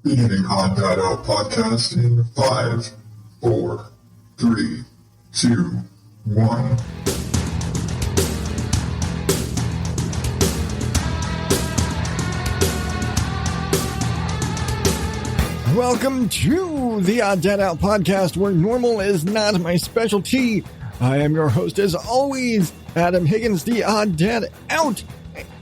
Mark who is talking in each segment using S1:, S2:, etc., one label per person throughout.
S1: Beginning ODO podcast in 5, 4, 3, 2, 1.
S2: Welcome to the Oddballs podcast, where normal is not my specialty. I am your host, as always, Adam Higgins, the Odd Dad Out.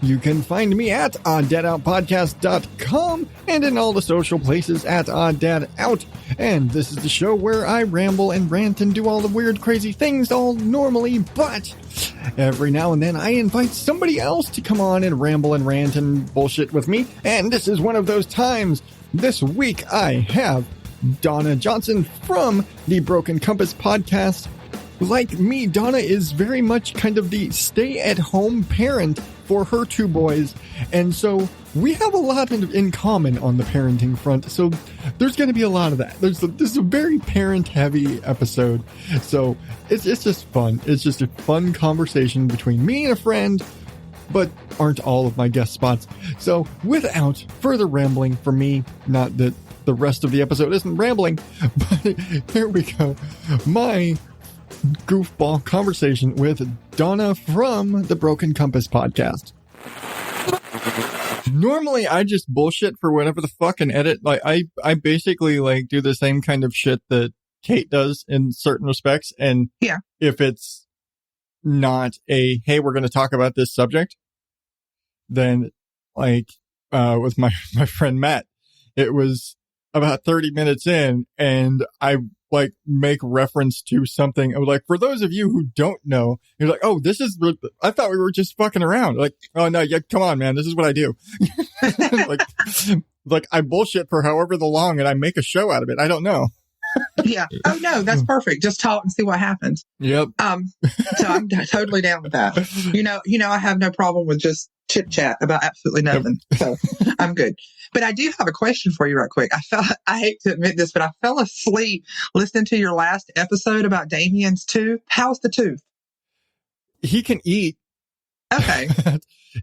S2: You can find me at odddadoutpodcast.com and in all the social places at Odd Dad Out. And this is the show where I ramble and rant and do all the weird, crazy things all normally, but every now and then I invite somebody else to come on and ramble and rant and bullshit with me. And this is one of those times. This week I have Donna Johnson from the Broken Compass podcast. Like me, Donna is very much kind of the stay-at-home parent for her two boys, and so we have a lot in common on the parenting front, so there's going to be a lot of that. This is a very parent-heavy episode, so it's just fun. It's just a fun conversation between me and a friend, but aren't all of my guest spots. So without further rambling from me, not that the rest of the episode isn't rambling, but here we go. My goofball conversation with Donna from the Broken Compass podcast. Normally I just bullshit for whatever the fuck and edit. Like I basically like do the same kind of shit that Kate does in certain respects. And
S3: yeah,
S2: if it's not a, hey, we're going to talk about this subject, then like, with my friend Matt, it was about 30 minutes in and I like make reference to something. I was like, for those of you who don't know, you're like, oh, I thought we were just fucking around. Like, oh no, yeah, come on, man. This is what I do. like I bullshit for however long and I make a show out of it. I don't know.
S3: Yeah. Oh no, that's perfect. Just talk and see what happens.
S2: Yep.
S3: So I'm totally down with that. You know, I have no problem with just chit chat about absolutely nothing. So I'm good. But I do have a question for you right quick. I hate to admit this, but I fell asleep listening to your last episode about Damien's tooth. How's the tooth?
S2: He can eat.
S3: Okay.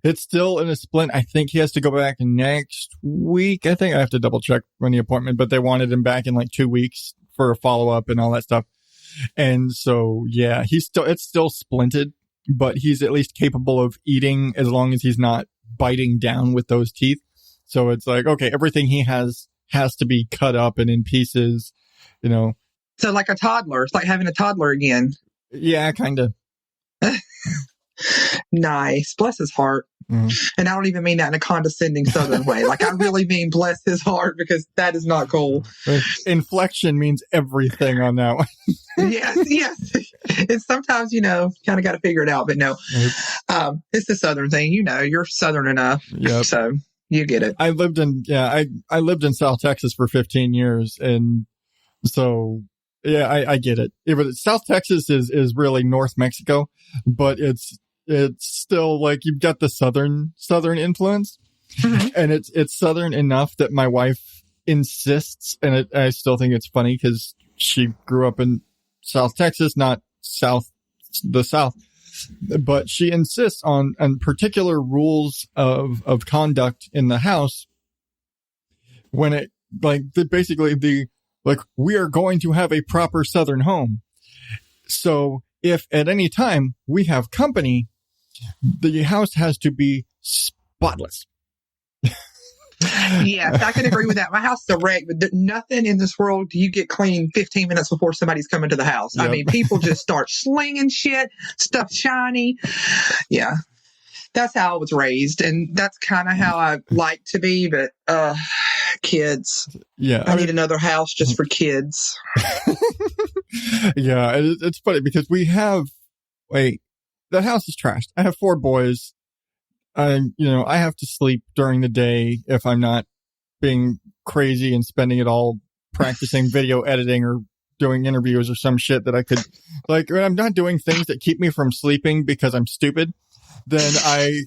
S2: It's still in a splint. I think he has to go back next week. I think I have to double check on the appointment, but they wanted him back in like 2 weeks for a follow up and all that stuff. And so, yeah, it's still splinted, but he's at least capable of eating as long as he's not biting down with those teeth. So it's like, okay, everything he has to be cut up and in pieces, you know.
S3: So like a toddler. It's like having a toddler again.
S2: Yeah, kind of.
S3: Nice. Bless his heart.
S2: Mm. And
S3: I don't even mean that in a condescending Southern way. Like I really mean bless his heart, because that is not cool.
S2: Inflection means everything on that one.
S3: Yes. It's sometimes, kind of got to figure it out, but no.
S2: Yep.
S3: It's the Southern thing. You're Southern enough.
S2: Yep.
S3: So you get it.
S2: I lived in South Texas for 15 years. And so, yeah, I get it. South Texas is really North Mexico, but it's still like you've got the Southern influence, mm-hmm. and it's Southern enough that my wife insists. And I still think it's funny because she grew up in South Texas, not the South. But she insists on particular rules of conduct in the house when it we are going to have a proper Southern home. So if at any time we have company, the house has to be spotless.
S3: Yes, I can agree with that. My house is a wreck, but nothing in this world do you get clean 15 minutes before somebody's coming to the house. Yep. I mean, people just start slinging shit, stuff shiny. Yeah, that's how I was raised, and that's kind of how I like to be, but kids.
S2: Yeah,
S3: I need another house just for kids.
S2: Yeah, it's funny because the house is trashed. I have 4 boys. I have to sleep during the day if I'm not being crazy and spending it all practicing video editing or doing interviews or some shit that I could, like, when I'm not doing things that keep me from sleeping because I'm stupid, then I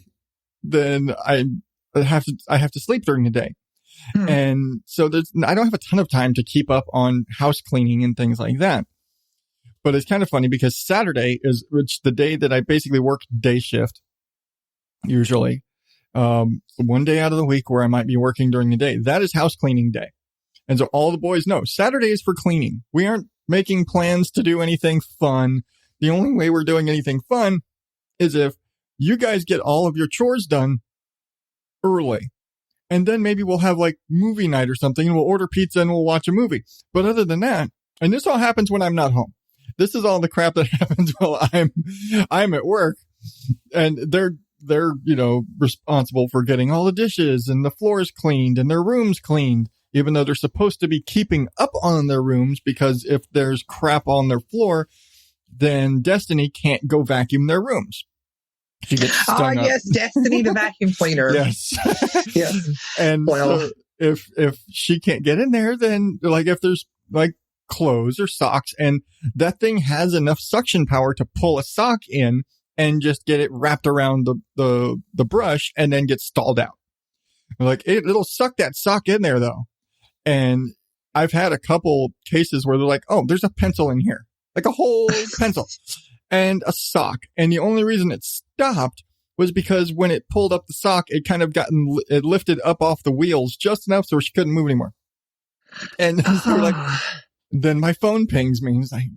S2: have to sleep during the day. And so I don't have a ton of time to keep up on house cleaning and things like that. But it's kind of funny because Saturday is the day that I basically work day shift. Usually, one day out of the week where I might be working during the day. That is house cleaning day. And so all the boys know Saturday is for cleaning. We aren't making plans to do anything fun. The only way we're doing anything fun is if you guys get all of your chores done early. And then maybe we'll have like movie night or something and we'll order pizza and we'll watch a movie. But other than that, and this all happens when I'm not home. This is all the crap that happens while I'm at work, and they're responsible for getting all the dishes and the floors cleaned and their rooms cleaned, even though they're supposed to be keeping up on their rooms, because if there's crap on their floor, then Destiny can't go vacuum their rooms. She gets stung up.
S3: Yes, Destiny the vacuum cleaner.
S2: Yes.
S3: Yes.
S2: And so if she can't get in there, then like if there's like clothes or socks, and that thing has enough suction power to pull a sock in and just get it wrapped around the brush and then get stalled out. Like it'll suck that sock in there though. And I've had a couple cases where they're like, oh, there's a pencil in here, like a whole pencil and a sock. And the only reason it stopped was because when it pulled up the sock, it kind of it lifted up off the wheels just enough so she couldn't move anymore. And so we're like, then my phone pings me. He's like,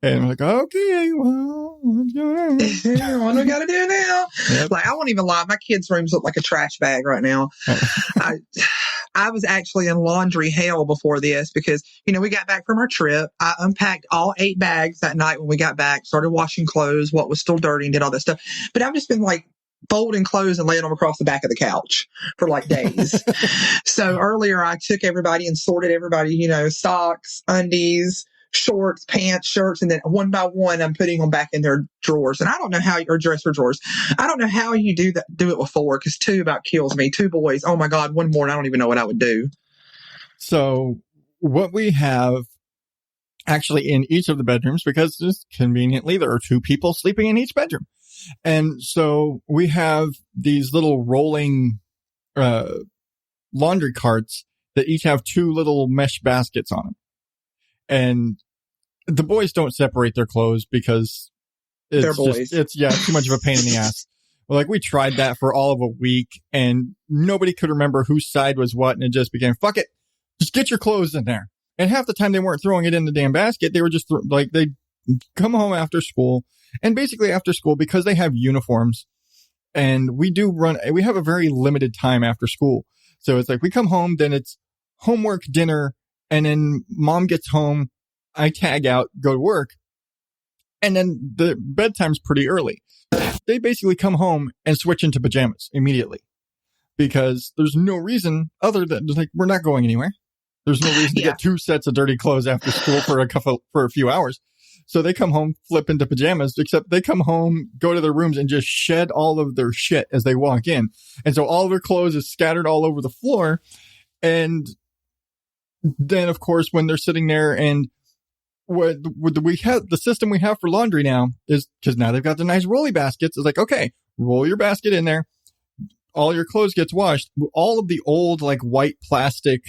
S2: and I'm like, okay, well, what's going on?
S3: What do we got to do now?
S2: Yep.
S3: Like, I won't even lie. My kids' rooms look like a trash bag right now. I was actually in laundry hell before this because, we got back from our trip. I unpacked all 8 bags that night when we got back, started washing clothes, what was still dirty, and did all that stuff. But I've just been like folding clothes and laying them across the back of the couch for like days. So earlier I took everybody and sorted everybody, socks, undies, shorts, pants, shirts, and then one by one I'm putting them back in their drawers. And I don't know how, or dresser drawers. I don't know how you do it with 4, because 2 about kills me. 2 boys. Oh my God, one more and I don't even know what I would do.
S2: So what we have actually in each of the bedrooms, because just conveniently there are 2 people sleeping in each bedroom. And so we have these little rolling laundry carts that each have 2 little mesh baskets on them. And the boys don't separate their clothes because it's too much of a pain in the ass. Like we tried that for all of a week and nobody could remember whose side was what. And it just became, fuck it, just get your clothes in there. And half the time they weren't throwing it in the damn basket. They were just they'd come home after school, and basically after school, because they have uniforms and we have a very limited time after school. So it's like we come home, then it's homework, dinner, and then mom gets home, I tag out, go to work, and then the bedtime's pretty early. They basically come home and switch into pajamas immediately because there's no reason other than like we're not going anywhere. There's no reason to get 2 sets of dirty clothes after school for a few hours. So they come home, flip into pajamas, except they come home, go to their rooms and just shed all of their shit as they walk in. And so all of their clothes is scattered all over the floor. And then, of course, when they're sitting there and what we have, the system we have for laundry now is because now they've got the nice rolly baskets. It's like, okay, roll your basket in there. All your clothes gets washed. All of the old, like white plastic,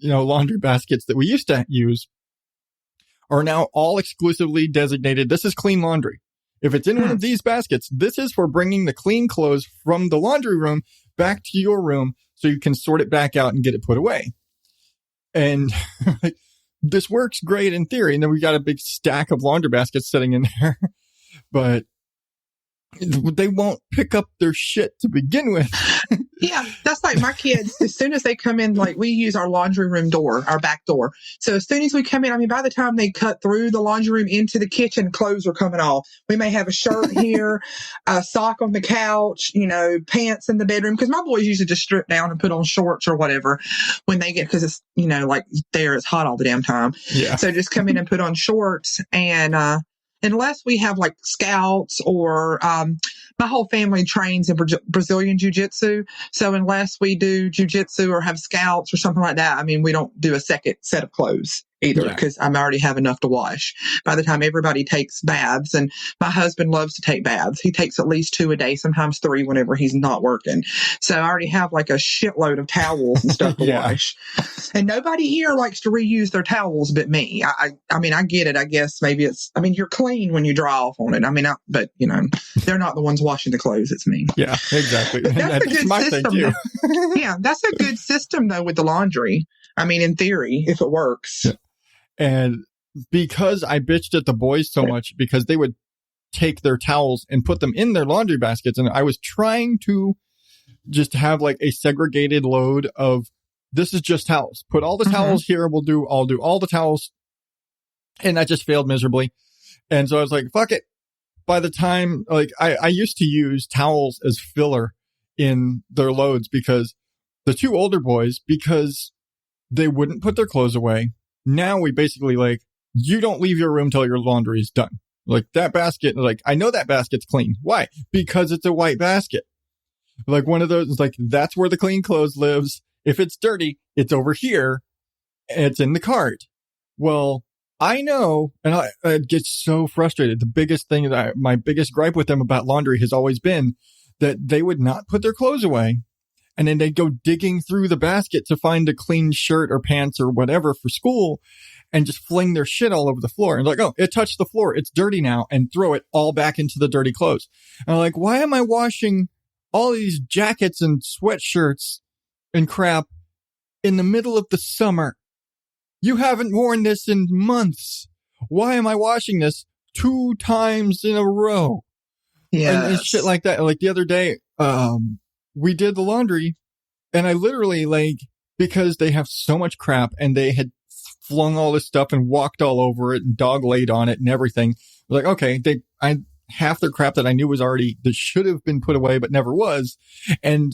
S2: laundry baskets that we used to use are now all exclusively designated. This is clean laundry. If it's in one of these baskets, this is for bringing the clean clothes from the laundry room back to your room so you can sort it back out and get it put away. And this works great in theory. And then we got a big stack of laundry baskets sitting in there, but they won't pick up their shit to begin with.
S3: Yeah, that's like my kids. As soon as they come in, like we use our laundry room door, our back door. So as soon as we come in, by the time they cut through the laundry room into the kitchen, clothes are coming off. We may have a shirt here, a sock on the couch, pants in the bedroom. Because my boys usually just strip down and put on shorts or whatever when they get, because it's, like there it's hot all the damn time.
S2: Yeah.
S3: So just come in and put on shorts and, unless we have like scouts or my whole family trains in Brazilian jiu-jitsu. So unless we do jiu-jitsu or have scouts or something like that, we don't do a second set of clothes. either because I already have enough to wash. By the time everybody takes baths, and my husband loves to take baths. He takes at least 2 a day, sometimes 3 whenever he's not working. So I already have like a shitload of towels and stuff to wash. And nobody here likes to reuse their towels but me. I mean, I get it. I guess maybe you're clean when you dry off on it. I mean, but they're not the ones washing the clothes. It's me.
S2: Yeah, exactly.
S3: That's a good
S2: my
S3: system.
S2: thing too.
S3: Yeah, that's a good system though with the laundry. I mean, in theory, if it works.
S2: Yeah. And because I bitched at the boys so much because they would take their towels and put them in their laundry baskets, and I was trying to just have like a segregated load of this is just towels. Put all the towels here. I'll do all the towels. And that just failed miserably. And so I was like, fuck it. By the time, like, I used to use towels as filler in their loads because the 2 older boys, because they wouldn't put their clothes away. Now we basically like, you don't leave your room till your laundry is done. Like that basket, like, I know that basket's clean. Why? Because it's a white basket. Like one of those, like, that's where the clean clothes lives. If it's dirty, it's over here. It's in the cart. Well, I know, and I get so frustrated. The biggest thing my biggest gripe with them about laundry has always been that they would not put their clothes away. And then they'd go digging through the basket to find a clean shirt or pants or whatever for school and just fling their shit all over the floor. And like, oh, it touched the floor. It's dirty now, and throw it all back into the dirty clothes. And I'm like, why am I washing all these jackets and sweatshirts and crap in the middle of the summer? You haven't worn this in months. Why am I washing this 2 times in a row?
S3: Yeah.
S2: And shit like that. Like the other day, we did the laundry, and I literally, like, because they have so much crap and they had flung all this stuff and walked all over it and dog laid on it and everything. Like, okay, half their crap that I knew that should have been put away, but never was. And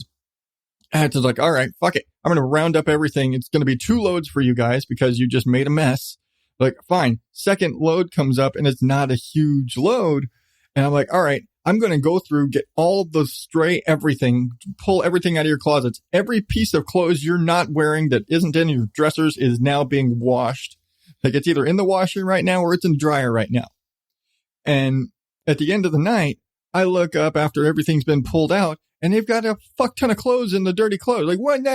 S2: I had to like, all right, fuck it. I'm going to round up everything. It's going to be 2 loads for you guys because you just made a mess. Like, fine. Second load comes up and it's not a huge load. And I'm like, all right, I'm going to go through, get all of the stray everything, pull everything out of your closets. Every piece of clothes you're not wearing that isn't in your dressers is now being washed. Like it's either in the washer right now or it's in the dryer right now. And at the end of the night, I look up after everything's been pulled out, and they've got a fuck ton of clothes in the dirty clothes. Like, what? No.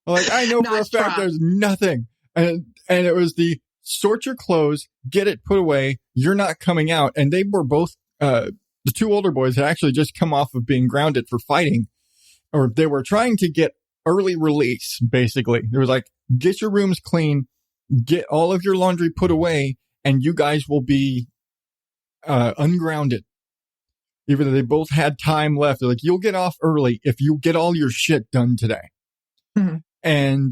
S2: Like, I know for a fact there's nothing. And it was the sort your clothes, get it put away. You're not coming out. And they were both, the 2 older boys had actually just come off of being grounded for fighting, or they were trying to get early release, basically. It was like, get your rooms clean, get all of your laundry put away, and you guys will be ungrounded. Even though they both had time left. They're like, you'll get off early if you get all your shit done today. Mm-hmm. And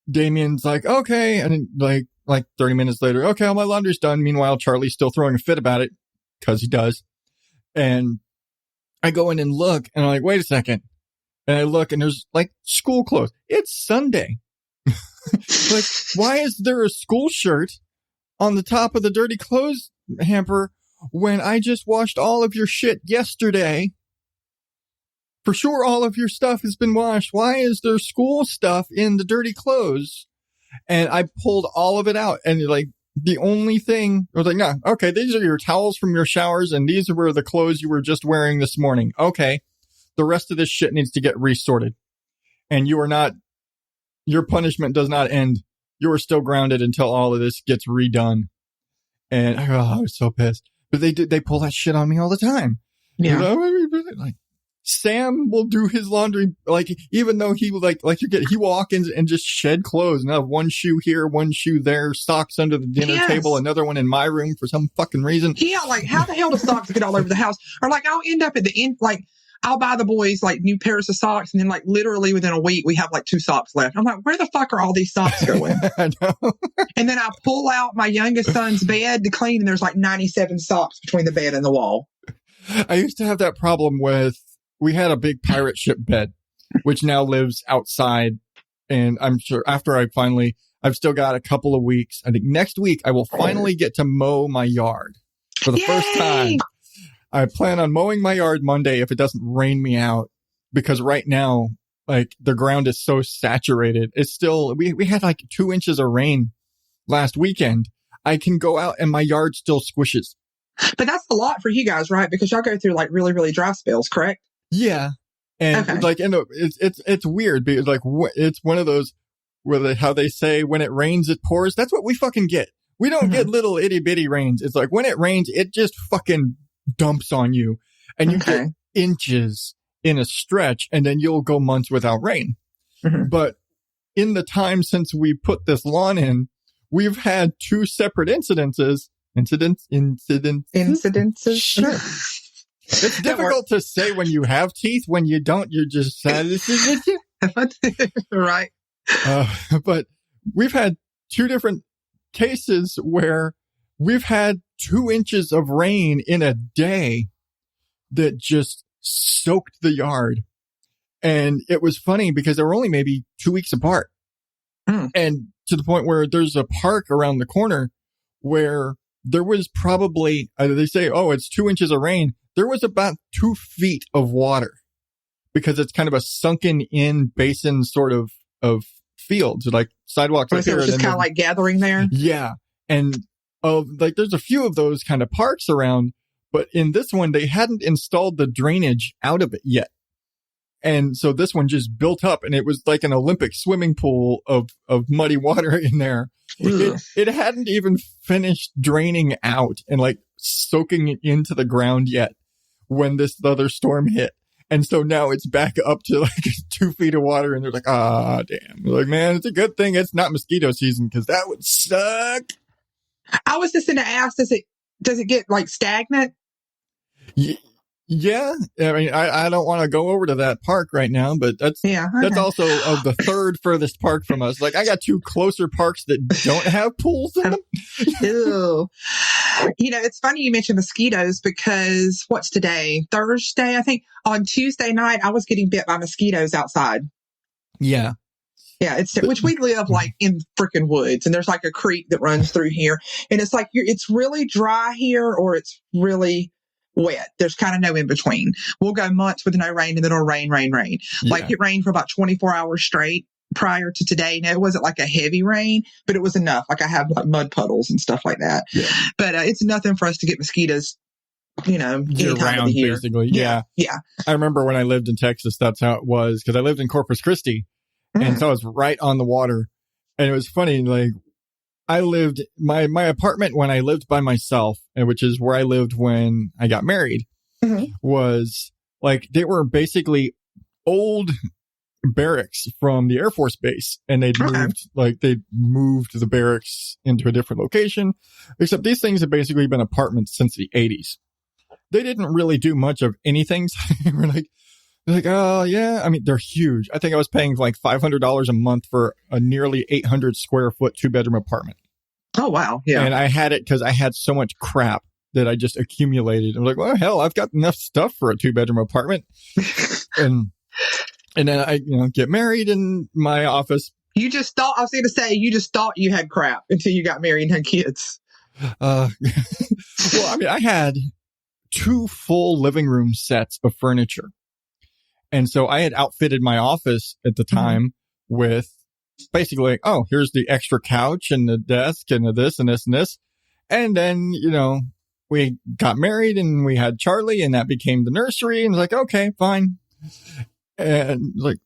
S2: Damien's like, okay. And then like 30 minutes later, okay, all my laundry's done. Meanwhile, Charlie's still throwing a fit about it because he does. And I go in and look, and I'm like, wait a second. And I look, and there's like school clothes. It's Sunday. Like, why is there a school shirt on the top of the dirty clothes hamper when I just washed all of your shit yesterday? For sure, all of your stuff has been washed. Why is there school stuff in the dirty clothes? And I pulled all of it out, and like the only thing I was like, no, okay, these are your towels from your showers, and these were the clothes you were just wearing this morning. Okay, the rest of this shit needs to get resorted, and your punishment does not end. You are still grounded until all of this gets redone. And I was so pissed. But they pull that shit on me all the time.
S3: Yeah.
S2: Like, Sam will do his laundry, like, even though he he walk in and just shed clothes and have one shoe here, one shoe there, socks under the dinner table, another one in my room for some fucking reason.
S3: Yeah, like, how the hell do socks get all over the house? Or like, I'll end up at the end, like, I'll buy the boys like new pairs of socks, and then like literally within a week we have like 2 socks left. I'm like, where the fuck are all these socks going?
S2: I know.
S3: And then I pull out my youngest son's bed to clean, and there's like 97 socks between the bed and the wall.
S2: I used to have that problem we had a big pirate ship bed, which now lives outside. And I'm sure after I've still got a couple of weeks. I think next week I will finally get to mow my yard for the first time. I plan on mowing my yard Monday if it doesn't rain me out, because right now like the ground is so saturated. It's still, we had like 2 inches of rain last weekend. I can go out and my yard still squishes.
S3: But that's a lot for you guys, right? Because y'all go through like really, really dry spells, correct?
S2: Yeah. And
S3: Okay.
S2: like, it's weird because like, it's one of those where how they say when it rains, it pours. That's what we fucking get. We don't get little itty bitty rains. It's like when it rains, it just fucking dumps on you and you get inches in a stretch, and then you'll go months without rain. But in the time since we put this lawn in, we've had 2 separate incidences. Sure. It's difficult to say when you have teeth. When you don't, you're just
S3: right.
S2: But we've had 2 different cases where we've had 2 inches of rain in a day that just soaked the yard. And it was funny because they were only maybe 2 weeks apart. And to the point where there's a park around the corner where there was probably, they say, oh, it's 2 inches of rain. There was about 2 feet of water because it's kind of a sunken in basin sort of fields, like sidewalks.
S3: So it was just kind of like gathering there.
S2: Yeah. And like there's a few of those kind of parks around. But in this one, they hadn't installed the drainage out of it yet. And so this one just built up and it was like an Olympic swimming pool of muddy water in there. It hadn't even finished draining out and like soaking it into the ground yet when this other storm hit. And so now it's back up to like 2 feet of water and they're like, damn. They're like, man, it's a good thing it's not mosquito season because that would suck.
S3: I was just going to ask, does it get like stagnant?
S2: Yeah. I mean, I don't want to go over to that park right now, but that's also of the third furthest park from us. Like I got 2 closer parks that don't have pools in them.
S3: Ew. It's funny you mentioned mosquitoes because what's today? Thursday, I think. On Tuesday night, I was getting bit by mosquitoes outside.
S2: Yeah.
S3: Yeah, which we live like in freaking woods, and there's like a creek that runs through here, and it's like it's really dry here or it's really wet. There's kind of no in between. We'll go months with no rain, and then it'll rain. Yeah. Like it rained for about 24 hours straight prior to today. Now it wasn't like a heavy rain, but it was enough. Like I have like mud puddles and stuff like that. Yeah. But it's nothing for us to get mosquitoes. Any time of the year.
S2: Basically. Yeah. I remember when I lived in Texas, that's how it was because I lived in Corpus Christi. And so I was right on the water. And it was funny, like I lived my apartment when I lived by myself, which is where I lived when I got married, was like they were basically old barracks from the Air Force Base. And they'd moved the barracks into a different location, except these things have basically been apartments since the 80s. They didn't really do much of anything. We're like, oh, yeah. I mean, they're huge. I think I was paying like $500 a month for a nearly 800 square foot 2-bedroom apartment.
S3: Oh, wow. Yeah.
S2: And I had it because I had so much crap that I just accumulated. I'm like, well, hell, I've got enough stuff for a 2-bedroom apartment. and then I, get married in my office.
S3: You just thought you had crap until you got married and had kids.
S2: Well, I mean, I had 2 full living room sets of furniture. And so I had outfitted my office at the time with basically like, oh, here's the extra couch and the desk and the this and this and this. And then, we got married and we had Charlie and that became the nursery. And like, okay, fine. And like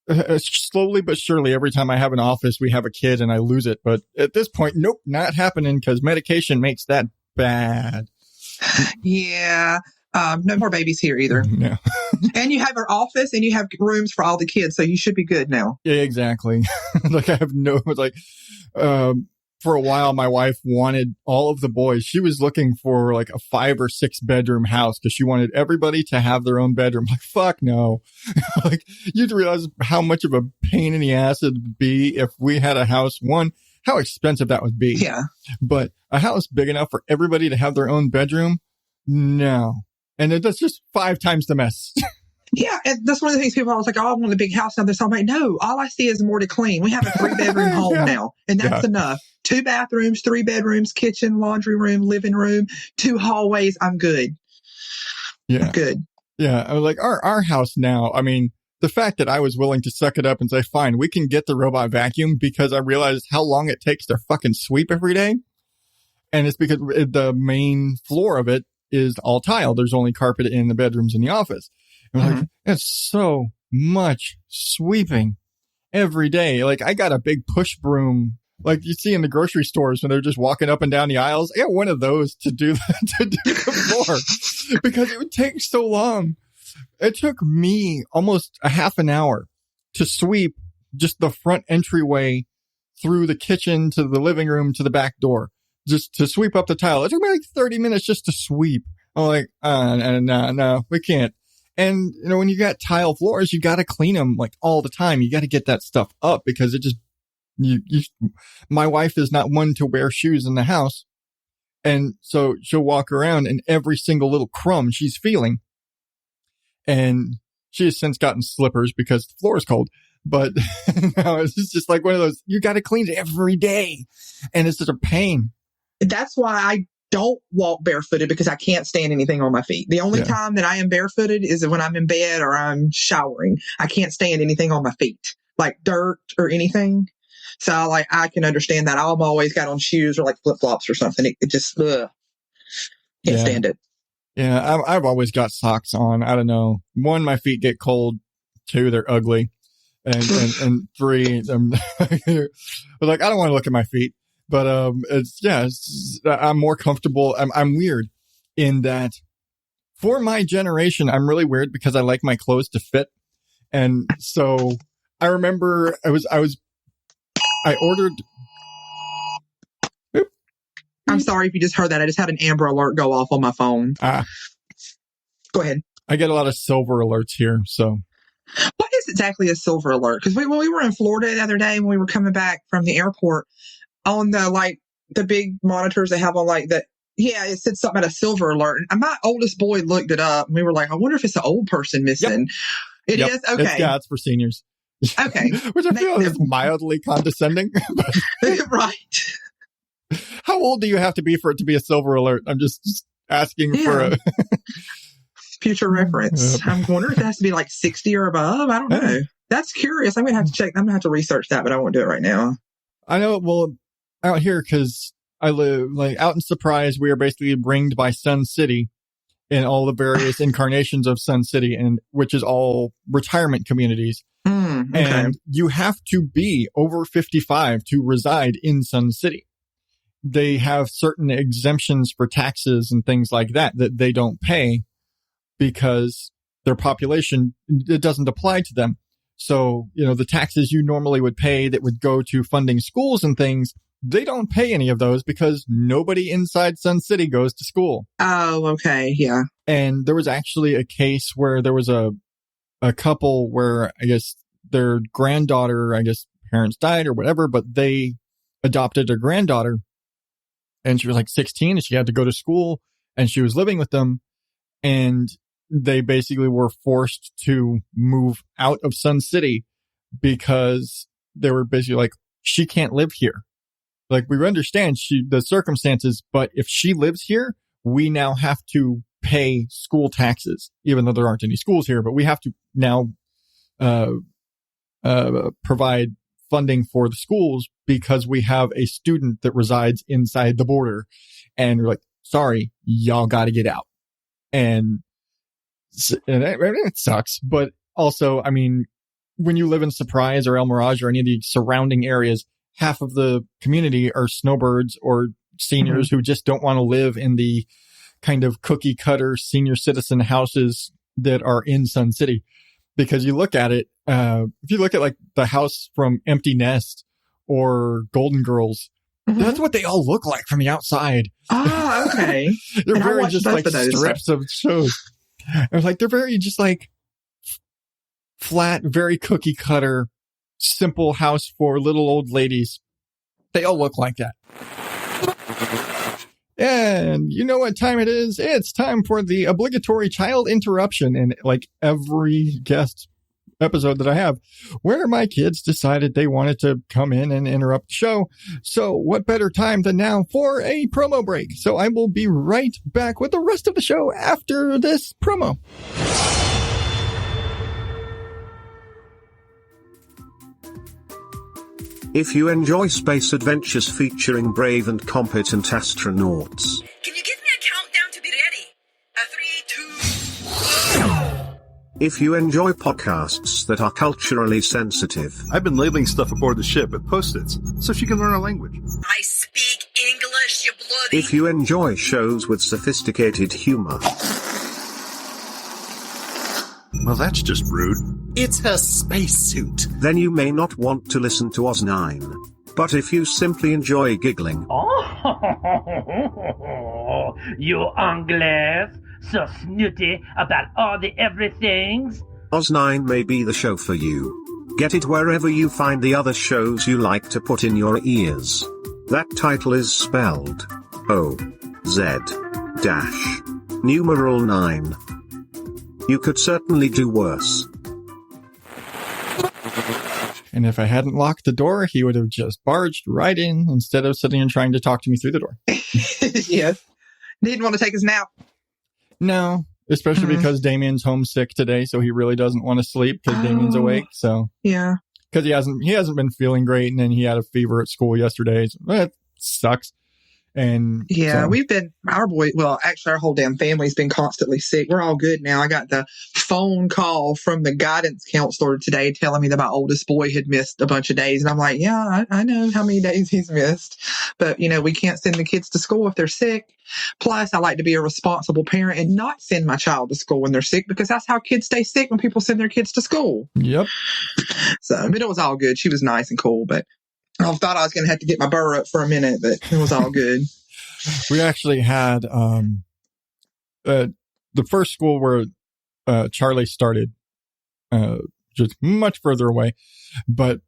S2: slowly but surely, every time I have an office, we have a kid and I lose it. But at this point, nope, not happening because medication makes that bad.
S3: Yeah. No more babies here either.
S2: No.
S3: And you have an office and you have rooms for all the kids, so you should be good now.
S2: Yeah, exactly. Like I have for a while, my wife wanted all of the boys. She was looking for like a 5 or 6 bedroom house because she wanted everybody to have their own bedroom. Like, fuck no. Like you'd realize how much of a pain in the ass it'd be if we had a house. One, how expensive that would be.
S3: Yeah.
S2: But a house big enough for everybody to have their own bedroom. No. And that's just 5 times the mess.
S3: Yeah, and that's one of the things people are always like, oh, I want a big house now. There's something. No, all I see is more to clean. We have a 3-bedroom home now, and that's enough. 2 bathrooms, 3 bedrooms, kitchen, laundry room, living room, 2 hallways. I'm good.
S2: Yeah.
S3: I'm good.
S2: Yeah. I was like, our house now, I mean, the fact that I was willing to suck it up and say, fine, we can get the robot vacuum, because I realized how long it takes to fucking sweep every day. And it's because the main floor of it is all tile. There's only carpet in the bedrooms and the office. And I was like, that's so much sweeping every day. Like, I got a big push broom, like you see in the grocery stores when they're just walking up and down the aisles. I got one of those to do the floor because it would take so long. It took me almost a half an hour to sweep just the front entryway through the kitchen to the living room to the back door, just to sweep up the tile. It took me like 30 minutes just to sweep. I'm like, no, we can't. And, you know, when you got tile floors, you got to clean them like all the time. You got to get that stuff up because it just, my wife is not one to wear shoes in the house. And so she'll walk around and every single little crumb she's feeling. And she has since gotten slippers because the floor is cold. But no, it's just like one of those, you got to clean it every day. And it's just a pain.
S3: That's why I don't walk barefooted, because I can't stand anything on my feet. The only time that I am barefooted is when I'm in bed or I'm showering. I can't stand anything on my feet, like dirt or anything. So like, I can understand that. I'm always got on shoes or like flip flops or something. It just, can't stand it.
S2: Yeah, I've always got socks on. I don't know. 1, my feet get cold. 2, they're ugly. And 3, like, I don't want to look at my feet. But I'm more comfortable. I'm weird in that for my generation, I'm really weird because I like my clothes to fit. And so I remember I ordered.
S3: I'm sorry if you just heard that. I just had an Amber Alert go off on my phone. Go ahead.
S2: I get a lot of silver alerts here. So
S3: what is exactly a silver alert? Because when we were in Florida the other day, when we were coming back from the airport, on the big monitors they have on it said something about a silver alert. And my oldest boy looked it up and we were like, I wonder if it's an old person missing. Yep. It is? Okay.
S2: It's for seniors.
S3: Okay.
S2: Which I feel is mildly condescending.
S3: Right.
S2: How old do you have to be for it to be a silver alert? I'm just asking for a
S3: future reference. I'm wondering if it has to be like 60 or above. I don't know. That's curious. I'm going to have to check. I'm going to have to research that, but I won't do it right now.
S2: I know. Well, out here, because I live out in Surprise, we are basically ringed by Sun City and all the various incarnations of Sun City, and which is all retirement communities. Okay. And you have to be over 55 to reside in Sun City. They have certain exemptions for taxes and things like that they don't pay because their population, it doesn't apply to them. So, the taxes you normally would pay that would go to funding schools and things, they don't pay any of those because nobody inside Sun City goes to school.
S3: Oh, okay. Yeah.
S2: And there was actually a case where there was a couple where I guess their granddaughter, parents died or whatever, but they adopted a granddaughter and she was like 16 and she had to go to school and she was living with them. And they basically were forced to move out of Sun City because they were basically like, she can't live here. Like, we understand the circumstances, but if she lives here, we now have to pay school taxes, even though there aren't any schools here, but we have to now provide funding for the schools because we have a student that resides inside the border. And we're like, sorry, y'all got to get out. And it sucks, but also, when you live in Surprise or El Mirage or any of the surrounding areas, half of the community are snowbirds or seniors who just don't want to live in the kind of cookie cutter senior citizen houses that are in Sun City. Because you look at it, if you look at like the house from Empty Nest or Golden Girls, that's what they all look like from the outside.
S3: Oh, okay.
S2: They're very just like strips of shows. It's like they're very just like flat, very cookie cutter, simple house for little old ladies. They all look like that. And you know what time it is? It's time for the obligatory child interruption in like every guest episode that I have, where my kids decided they wanted to come in and interrupt the show. So what better time than now for a promo break? So I will be right back with the rest of the show after this promo.
S4: If you enjoy space adventures featuring brave and competent astronauts.
S5: Can you give me a countdown to be ready? 3, 2...
S4: If you enjoy podcasts that are culturally sensitive.
S6: I've been labeling stuff aboard the ship with Post-its so she can learn our language.
S5: I speak English, you bloody...
S4: If you enjoy shows with sophisticated humor.
S6: Well, that's just rude.
S7: It's her spacesuit.
S4: Then you may not want to listen to Oz 9. But if you simply enjoy giggling.
S8: Oh, you Anglais, so snooty about all the everythings.
S4: Oz 9 may be the show for you. Get it wherever you find the other shows you like to put in your ears. That title is spelled OZ-numeral 9. You could certainly do worse.
S2: And if I hadn't locked the door, he would have just barged right in instead of sitting and trying to talk to me through the door.
S3: Yes. Didn't want to take his nap.
S2: No, especially because Damien's homesick today, so he really doesn't want to sleep because Damien's awake. So
S3: yeah,
S2: because he hasn't been feeling great, and then he had a fever at school yesterday. So that sucks. And
S3: yeah,
S2: so,
S3: we've been, our whole damn family's been constantly sick. We're all good now. I got the phone call from the guidance counselor today telling me that my oldest boy had missed a bunch of days. And I'm like, yeah, I know how many days he's missed. But, we can't send the kids to school if they're sick. Plus, I like to be a responsible parent and not send my child to school when they're sick, because that's how kids stay sick when people send their kids to school.
S2: Yep.
S3: So, but it was all good. She was nice and cool, but I thought I was going to have to get my burr up for a minute, but it was all good.
S2: We actually had the first school where Charlie started, just much further away, but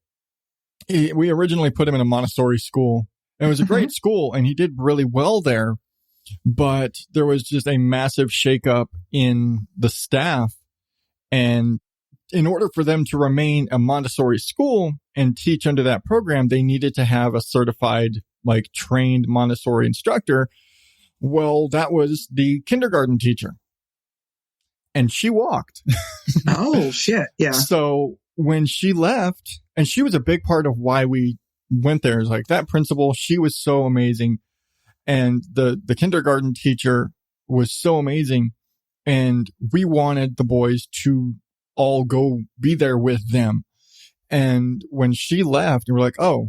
S2: we originally put him in a Montessori school. And it was a great school, and he did really well there, but there was just a massive shakeup in the staff, and in order for them to remain a Montessori school and teach under that program, they needed to have a certified, trained Montessori instructor. Well, that was the kindergarten teacher. And she walked.
S3: Oh, shit. Yeah.
S2: So when she left, and she was a big part of why we went there, is that principal, she was so amazing. And the kindergarten teacher was so amazing. And we wanted the boys to all go be there with them. And when she left, we're like, oh,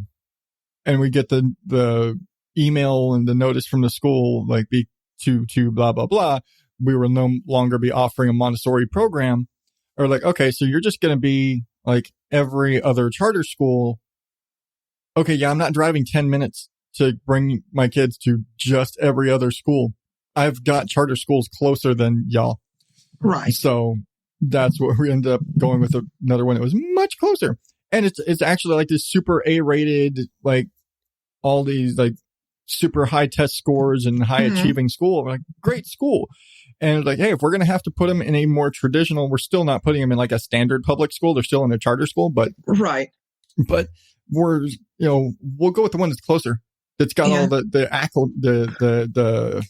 S2: and we get the email and the notice from the school, be to blah, blah, blah. We will no longer be offering a Montessori program. Or okay, so you're just going to be every other charter school. Okay. Yeah. I'm not driving 10 minutes to bring my kids to just every other school. I've got charter schools closer than y'all.
S3: Right.
S2: So that's what we ended up going with, another one that was much closer. And it's actually this super A-rated, all these super high test scores and high achieving school. Great school. And hey, if we're going to have to put them in a more traditional, we're still not putting them in a standard public school. They're still in a charter school, but
S3: right.
S2: But we're, we'll go with the one that's closer. That's got all the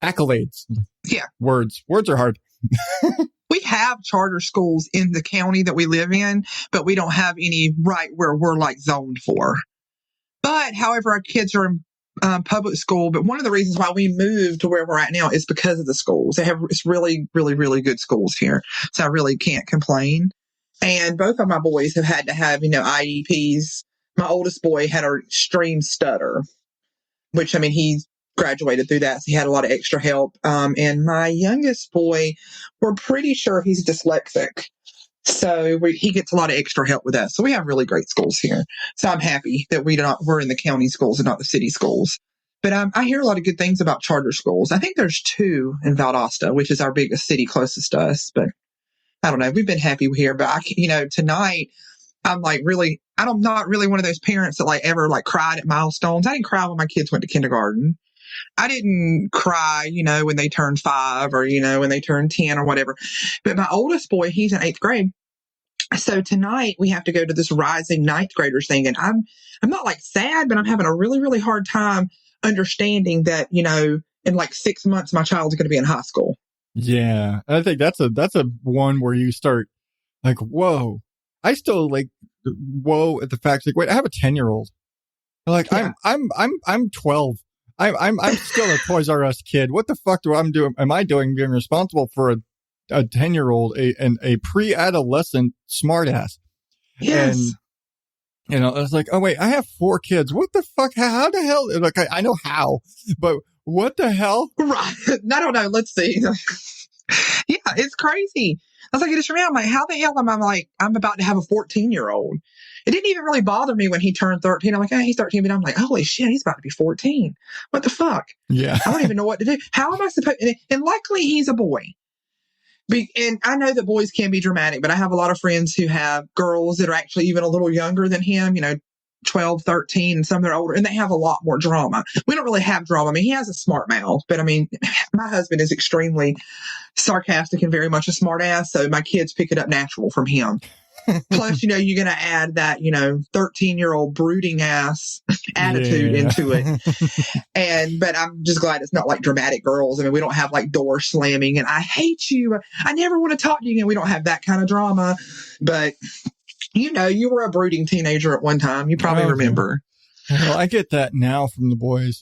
S2: accolades.
S3: Yeah.
S2: Words are hard.
S3: We have charter schools in the county that we live in, but we don't have any right where we're zoned for. But however, our kids are in public school. But one of the reasons why we moved to where we're at now is because of the schools. It's really, really, really good schools here. So I really can't complain. And both of my boys have had to have, IEPs. My oldest boy had an extreme stutter, which, he's graduated through that, so he had a lot of extra help. And my youngest boy, we're pretty sure he's dyslexic, so he gets a lot of extra help with that. So we have really great schools here. So I'm happy that we're in the county schools and not the city schools. But I hear a lot of good things about charter schools. I think there's 2 in Valdosta, which is our biggest city closest to us. But I don't know. We've been happy here. But tonight I'm I'm not really one of those parents that ever cried at milestones. I didn't cry when my kids went to kindergarten. I didn't cry, when they turned 5 or, when they turned 10 or whatever. But my oldest boy, he's in 8th grade. So tonight we have to go to this rising 9th graders thing. And I'm not sad, but I'm having a really, really hard time understanding that, in 6 months, my child's going to be in high school.
S2: Yeah. I think that's a one where you start whoa. I still whoa at the fact, like, wait, I have a 10-year-old. Like, yeah. I'm 12. I'm still a Toys R Us kid. What the fuck am I doing being responsible for a 10-year-old, a pre-adolescent smartass?
S3: Yes.
S2: And, I was like, oh wait, I have 4 kids. What the fuck? How the hell? Like, I know how, but what the hell?
S3: Right. I don't know. Let's see. Yeah, it's crazy. I was like, just remember, I'm like, how the hell am I like, I'm about to have a 14-year-old. It didn't even really bother me when he turned 13. I'm like, he's 13, but I'm like, holy shit, he's about to be 14. What the fuck?
S2: Yeah.
S3: I don't even know what to do. How am I supposed, and luckily he's a boy. And I know that boys can be dramatic, but I have a lot of friends who have girls that are actually even a little younger than him, 12, 13, and some that are older, and they have a lot more drama. We don't really have drama. I mean, he has a smart mouth, but I mean, my husband is extremely sarcastic and very much a smart ass, so my kids pick it up natural from him. Plus, you're going to add that, 13-year-old brooding ass attitude into it. But I'm just glad it's not like dramatic girls. I mean, we don't have like door slamming and I hate you. I never want to talk to you again. We don't have that kind of drama. But, you were a brooding teenager at one time. You probably remember.
S2: Well, I get that now from the boys.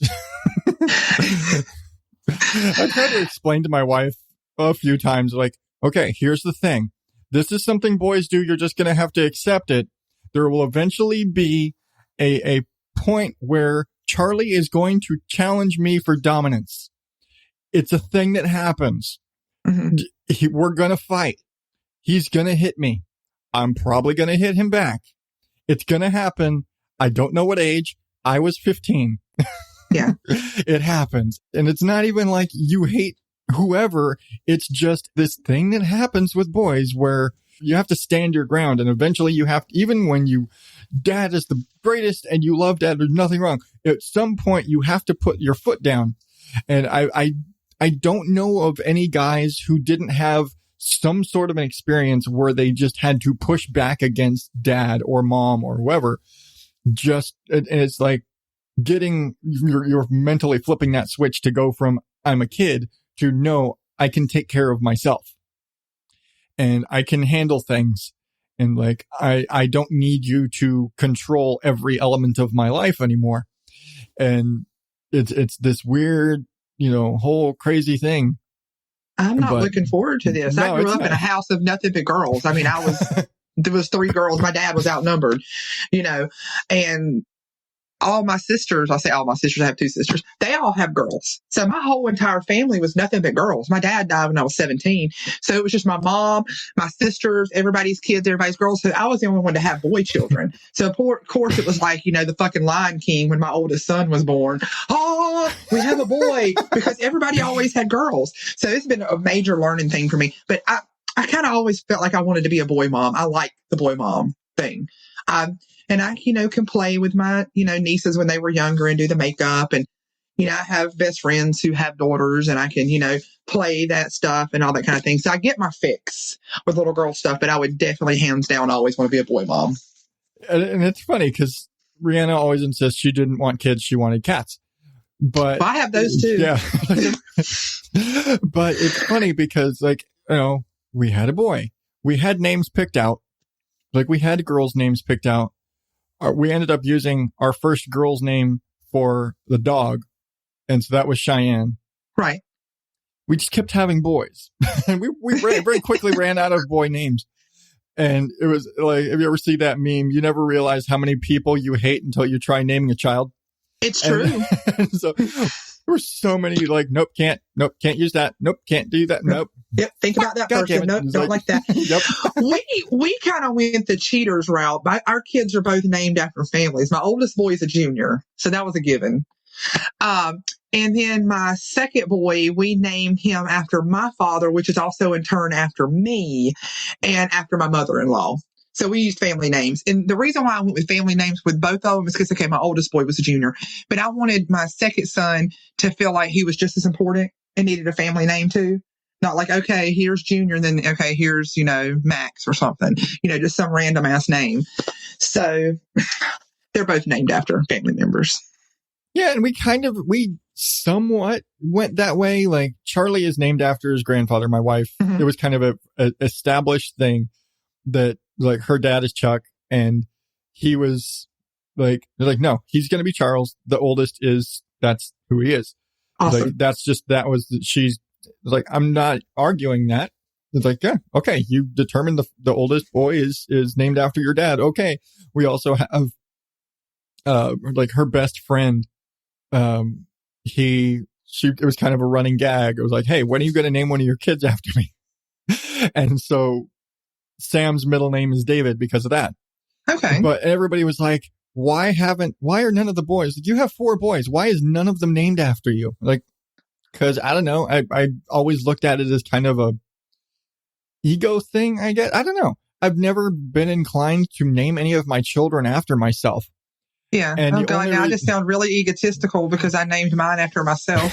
S2: I tried to explain to my wife a few times, like, okay, here's the thing. This is something boys do. You're just going to have to accept it. There will eventually be a point where Charlie is going to challenge me for dominance. It's a thing that happens. Mm-hmm. We're going to fight. He's going to hit me. I'm probably going to hit him back. It's going to happen. I don't know what age. I was 15.
S3: Yeah.
S2: It happens. And it's not even like you hate whoever. It's just this thing that happens with boys where you have to stand your ground, and eventually you have to, even when dad is the greatest and you love dad, there's nothing wrong. At some point you have to put your foot down. And I don't know of any guys who didn't have some sort of an experience where they just had to push back against dad or mom or whoever. And it's like you're mentally flipping that switch to go from I'm a kid to no, I can take care of myself and I can handle things. And like, I don't need you to control every element of my life anymore. And it's this weird, whole crazy thing.
S3: I'm not looking forward to this. I grew up in a house of nothing but girls. I mean, there was 3 girls. My dad was outnumbered, and all my sisters, I say all my sisters, I have 2 sisters, they all have girls. So my whole entire family was nothing but girls. My dad died when I was 17. So it was just my mom, my sisters, everybody's kids, everybody's girls. So I was the only one to have boy children. So of course it was like, the fucking Lion King when my oldest son was born. Oh, we have a boy, because everybody always had girls. So it's been a major learning thing for me. But I kind of always felt like I wanted to be a boy mom. I like the boy mom thing. And I, can play with my, nieces when they were younger and do the makeup. And, I have best friends who have daughters and I can, play that stuff and all that kind of thing. So I get my fix with little girl stuff, but I would definitely hands down always want to be a boy mom.
S2: And it's funny because Rihanna always insists she didn't want kids. She wanted cats. But
S3: I have those too.
S2: Yeah. But it's funny because we had a boy. We had names picked out. Like we had girls' names picked out. We ended up using our first girl's name for the dog. And so that was Cheyenne.
S3: Right.
S2: We just kept having boys. And we very quickly ran out of boy names. And it was like, if you ever see that meme, you never realize how many people you hate until you try naming a child.
S3: It's true.
S2: And so there were so many nope, can't use that. Nope, can't do that. Nope.
S3: Yep. Think about that person. Nope, don't like that.
S2: Yep.
S3: We kind of went the cheaters route. Our kids are both named after families. My oldest boy is a junior, so that was a given. And then my second boy, we named him after my father, which is also in turn after me and after my mother-in-law. So we used family names. And the reason why I went with family names with both of them is because, my oldest boy was a junior, but I wanted my second son to feel like he was just as important and needed a family name too. Not like, okay, here's Junior, and then, okay, here's, Max or something, just some random ass name. So they're both named after family members.
S2: Yeah. And we somewhat went that way. Like Charlie is named after his grandfather, my wife. Mm-hmm. It was kind of a established thing that like her dad is Chuck and he was like, they're like, no, he's going to be Charles. The oldest that's who he is.
S3: Awesome.
S2: Like, she's like, I'm not arguing that. It's like, yeah, okay. You determined the oldest boy is named after your dad. Okay. We also have, like her best friend. It was kind of a running gag. It was like, hey, when are you going to name one of your kids after me? And so Sam's middle name is David because of that.
S3: Okay.
S2: But everybody was like, why are none of the boys, you have 4 boys. Why is none of them named after you? Like, cause I don't know. I always looked at it as kind of a ego thing, I guess. I don't know. I've never been inclined to name any of my children after myself.
S3: Yeah.
S2: And
S3: oh God, now I just sound really egotistical because I named mine after myself.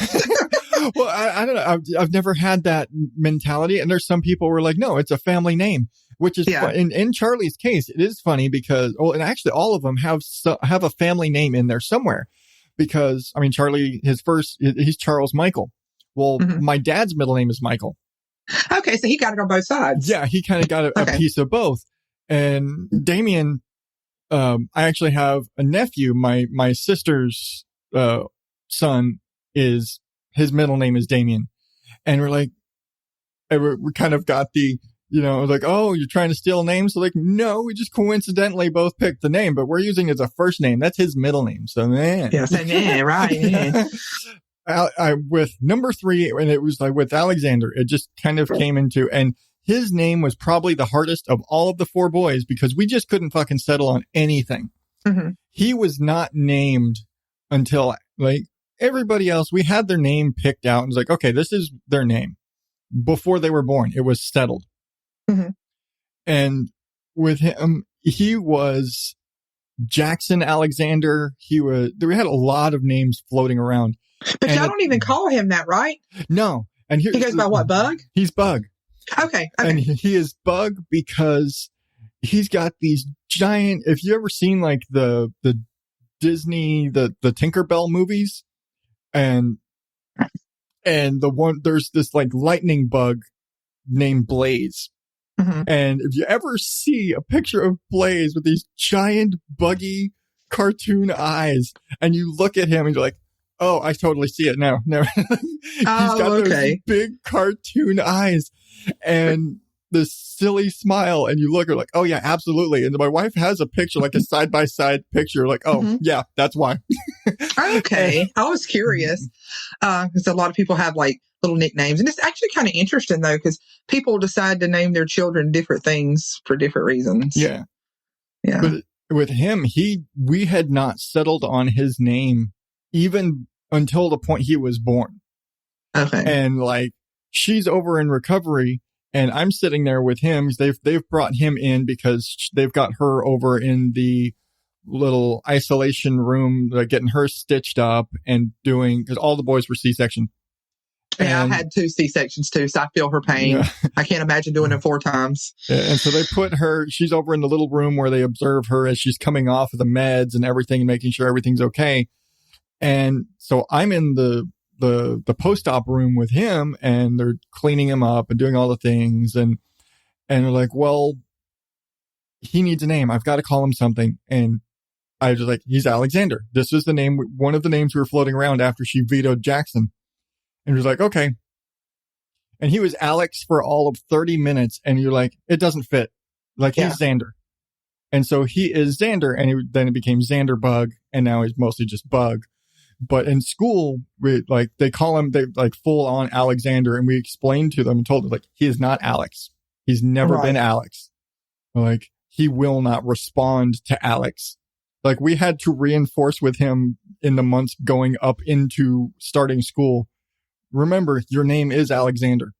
S2: Well, I don't know. I've never had that mentality. And there's some people who are like, no, it's a family name, which is in Charlie's case, it is funny because, and actually all of them have a family name in there somewhere because, I mean, Charlie, he's Charles Michael. Well, my dad's middle name is Michael.
S3: Okay. So he got it on both sides.
S2: Yeah. He kind of got a piece of both. And Damien, I actually have a nephew. My sister's son his middle name is Damien, and we're like, we kind of got the, like, oh, you're trying to steal names. So like, no, we just coincidentally both picked the name, but we're using it as a first name. That's his middle name. So man,
S3: yeah, so man, right. Yeah.
S2: With number 3, and it was like with Alexander, it just kind of came into, and his name was probably the hardest of all of the 4 boys because we just couldn't fucking settle on anything.
S3: Mm-hmm.
S2: He was not named until like everybody else. We had their name picked out and was like, okay, this is their name. Before they were born, it was settled.
S3: Mm-hmm.
S2: And with him, he was Jackson Alexander. We had a lot of names floating around.
S3: But y'all don't even call him that, right?
S2: No. And he
S3: goes by what, Bug?
S2: He's Bug.
S3: Okay.
S2: And he is Bug because he's got these giant, if you ever seen like the Disney, the Tinkerbell movies, and there's this like lightning bug named Blaze.
S3: Mm-hmm.
S2: And if you ever see a picture of Blaze with these giant buggy cartoon eyes and you look at him and you're like, oh, I totally see it now. No. He's got those big cartoon eyes and this silly smile. And you look at like, oh yeah, absolutely. And my wife has a picture, like a side-by-side picture, like, oh yeah, that's why.
S3: Okay. I was curious. Because a lot of people have like little nicknames. And it's actually kind of interesting though, because people decide to name their children different things for different reasons.
S2: Yeah.
S3: Yeah.
S2: But with him, we had not settled on his name even until the point he was born.
S3: Okay.
S2: And like, she's over in recovery and I'm sitting there with him. They've brought him in because they've got her over in the little isolation room, like getting her stitched up and because all the boys were C-section.
S3: Yeah, I had 2 C-sections too, so I feel her pain. Yeah. I can't imagine doing it 4 times.
S2: Yeah, and so they put she's over in the little room where they observe her as she's coming off of the meds and everything and making sure everything's okay. And so I'm in the post-op room with him and they're cleaning him up and doing all the things. And they're like, well, he needs a name. I've got to call him something. And I was like, he's Alexander. This is the name, one of the names we were floating around after she vetoed Jackson. And he was like, okay. And he was Alex for all of 30 minutes. And you're like, it doesn't fit. Like he's Xander. And so he is Xander. And then it became Xander Bug. And now he's mostly just Bug. But in school, they call him, full on Alexander. And we explained to them and told them, like, he is not Alex. He's never been Alex. Like, he will not respond to Alex. Like, we had to reinforce with him in the months going up into starting school. Remember, your name is Alexander,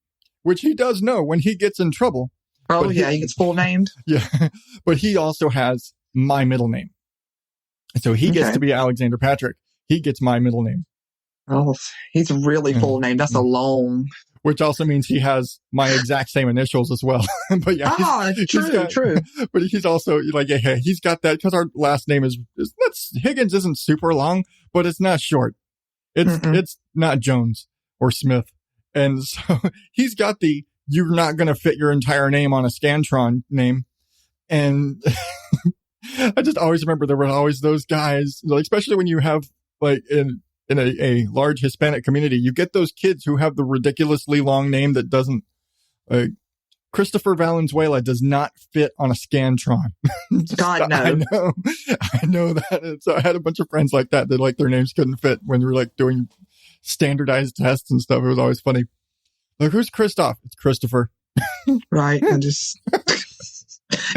S2: which he does know when he gets in trouble.
S3: Oh, yeah, he gets full named.
S2: Yeah. But he also has my middle name. So he gets to be Alexander Patrick. He gets my middle name.
S3: Oh, he's really full name. That's a long.
S2: Which also means he has my exact same initials as well. But yeah,
S3: true.
S2: But he's also like, yeah, he's got that because our last name is Higgins isn't super long, but it's not short. It's not Jones or Smith. And so he's got you're not going to fit your entire name on a Scantron name. And I just always remember there were always those guys, like, especially when you have like in a large Hispanic community, you get those kids who have the ridiculously long name that doesn't, like, Christopher Valenzuela does not fit on a Scantron.
S3: God, no.
S2: I know that. And so I had a bunch of friends like that like their names couldn't fit when we were like doing standardized tests and stuff. It was always funny. Like, who's Christoph? It's Christopher.
S3: Right. I just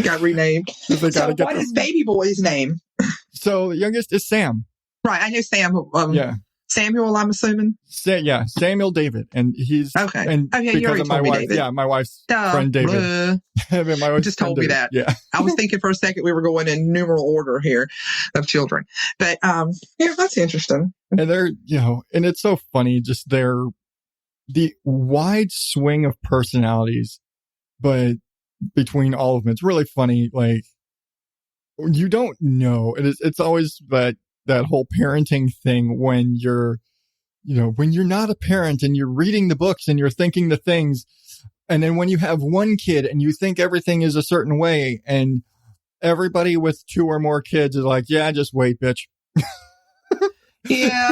S3: got renamed. So what is baby boy's name?
S2: So the youngest is Sam.
S3: Right. I know Sam.
S2: Yeah.
S3: Samuel, I'm assuming.
S2: Samuel David, and he's
S3: okay.
S2: And
S3: you
S2: because
S3: already
S2: of my
S3: told me
S2: wife,
S3: David.
S2: my wife's friend David. My wife's
S3: just told me
S2: David.
S3: that.
S2: Yeah,
S3: I was thinking for a second we were going in numeral order here of children, but yeah, that's interesting.
S2: And they're and it's so funny, just the wide swing of personalities, but between all of them, it's really funny. Like, you don't know, it's always that whole parenting thing when you're not a parent and you're reading the books and you're thinking the things. And then when you have one kid and you think everything is a certain way, and everybody with 2 or more kids is like, yeah, just wait, bitch.
S3: Yeah.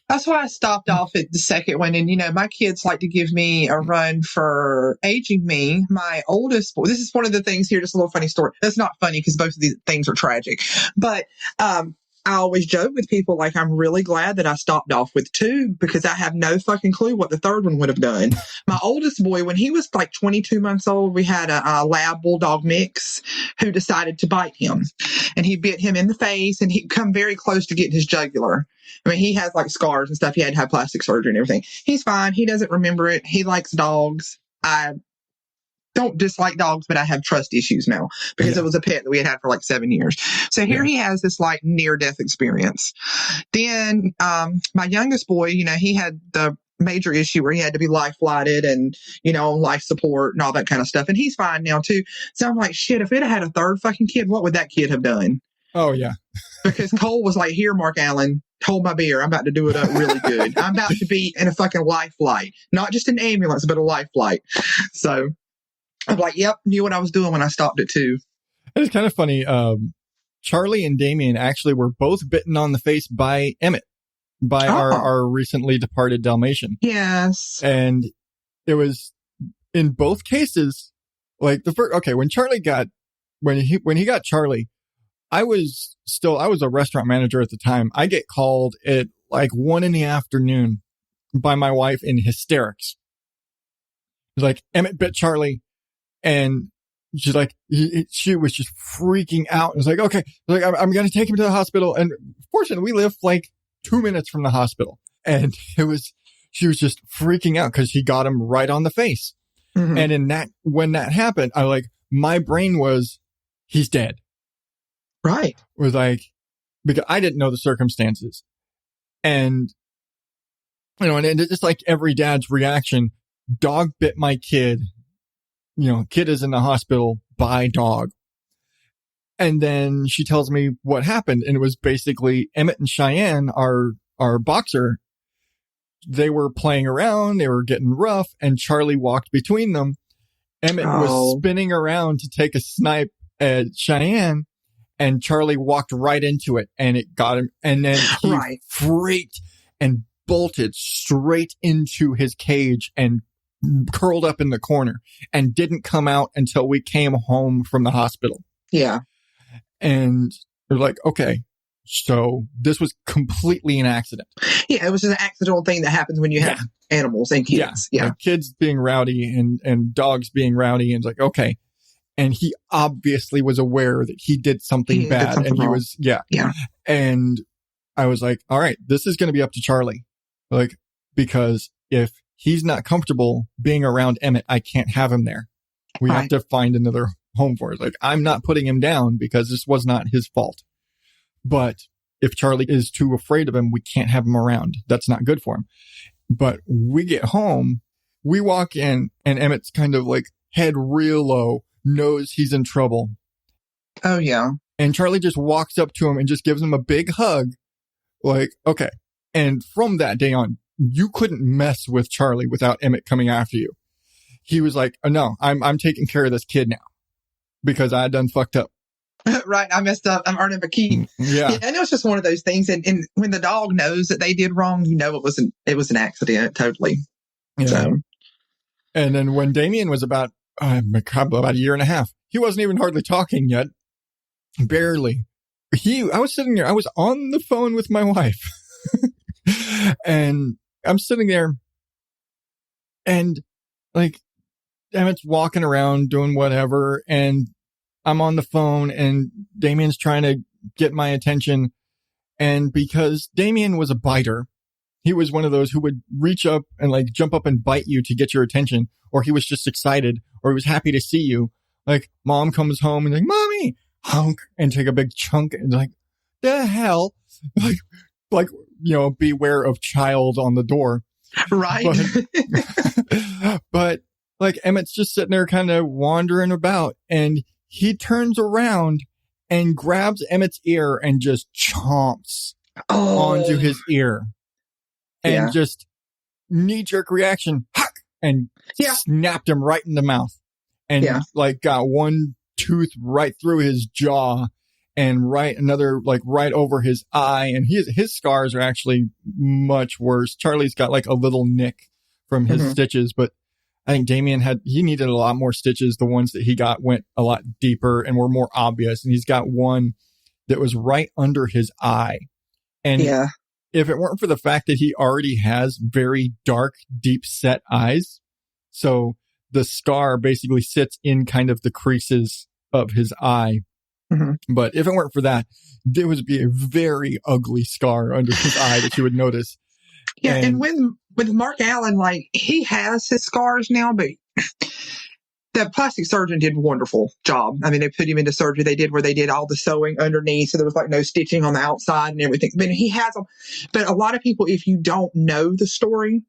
S3: That's why I stopped off at the second one. And, my kids like to give me a run for aging me. My oldest boy, this is one of the things here, just a little funny story. That's not funny because both of these things are tragic. But I always joke with people, like, I'm really glad that I stopped off with 2 because I have no fucking clue what the third one would have done. My oldest boy, when he was like 22 months old, we had a lab bulldog mix who decided to bite him. And he bit him in the face, and he'd come very close to getting his jugular. I mean, he has like scars and stuff. He had to have plastic surgery and everything. He's fine. He doesn't remember it. He likes dogs. I don't dislike dogs, but I have trust issues now because it was a pet that we had for like 7 years. So here he has this like near-death experience. Then my youngest boy, he had the major issue where he had to be life flighted and, on life support and all that kind of stuff. And he's fine now too. So I'm like, shit, if it had a third fucking kid, what would that kid have done?
S2: Oh, yeah.
S3: Because Cole was like, here, Mark Allen, hold my beer. I'm about to do it up really good. I'm about to be in a fucking life flight, not just an ambulance, but a life flight. So I'm like, yep, knew what I was doing when I stopped at 2.
S2: It's kind of funny. Charlie and Damien actually were both bitten on the face by Emmett, by our recently departed Dalmatian.
S3: Yes.
S2: And it was in both cases, like the first, when he got Charlie, I was a restaurant manager at the time. I get called at like 1 PM by my wife in hysterics. It's like, Emmett bit Charlie. And she's like, she was just freaking out. It was like, okay, like, I'm going to take him to the hospital. And fortunately, we live like 2 minutes from the hospital. And she was just freaking out because he got him right on the face. Mm-hmm. And when that happened, my brain was, he's dead.
S3: Right.
S2: It was like, because I didn't know the circumstances. And, and it's just like every dad's reaction, dog bit my kid. Kid is in the hospital by dog. And then she tells me what happened. And it was basically Emmett and Cheyenne, our boxer. They were playing around. They were getting rough. And Charlie walked between them. Emmett was spinning around to take a snipe at Cheyenne. And Charlie walked right into it. And it got him. And then he freaked and bolted straight into his cage and curled up in the corner and didn't come out until we came home from the hospital.
S3: Yeah.
S2: And they're like, okay, so this was completely an accident.
S3: Yeah, it was just an accidental thing that happens when you have animals and kids. Yeah.
S2: Like kids being rowdy and dogs being rowdy. And it's like, okay. And he obviously was aware that he did something bad. And he was, Yeah. And I was like, all right, this is going to be up to Charlie. Like, because if he's not comfortable being around Emmett, I can't have him there. We have to find another home for it. Like, I'm not putting him down because this was not his fault. But if Charlie is too afraid of him, we can't have him around. That's not good for him. But we get home, we walk in, and Emmett's kind of like head real low, knows he's in trouble.
S3: Oh, yeah.
S2: And Charlie just walks up to him and just gives him a big hug. Like, okay. And from that day on, you couldn't mess with Charlie without Emmett coming after you. He was like, oh, no, I'm taking care of this kid now because I done fucked up.
S3: Right. I messed up. I'm earning a keep.
S2: Yeah.
S3: And it was just one of those things. And when the dog knows that they did wrong, it was an accident. Totally.
S2: Yeah.
S3: So.
S2: And then when Damien was about a year and a half, he wasn't even hardly talking yet. Barely. I was sitting there. I was on the phone with my wife and I'm sitting there and like Emmett's walking around doing whatever. And I'm on the phone and Damien's trying to get my attention. And because Damien was a biter, he was one of those who would reach up and like jump up and bite you to get your attention, or he was just excited, or he was happy to see you. Like mom comes home and like, mommy, honk, and take a big chunk and like, the hell? Like, beware of child on the door.
S3: Right.
S2: But like Emmett's just sitting there kind of wandering about and he turns around and grabs Emmett's ear and just chomps onto his ear. And just knee-jerk reaction, and snapped him right in the mouth. And like got one tooth right through his jaw and another like right over his eye. And his scars are actually much worse. Charlie's got like a little nick from his stitches, but I think Damien he needed a lot more stitches. The ones that he got went a lot deeper and were more obvious. And he's got one that was right under his eye. And if it weren't for the fact that he already has very dark, deep set eyes, so the scar basically sits in kind of the creases of his eye. But if it weren't for that, there would be a very ugly scar under his eye that you would notice.
S3: Yeah. And with Mark Allen, like he has his scars now, but the plastic surgeon did a wonderful job. I mean, they put him into surgery. They did all the sewing underneath. So there was like no stitching on the outside and everything. I mean, he has them. But a lot of people, if you don't know the story,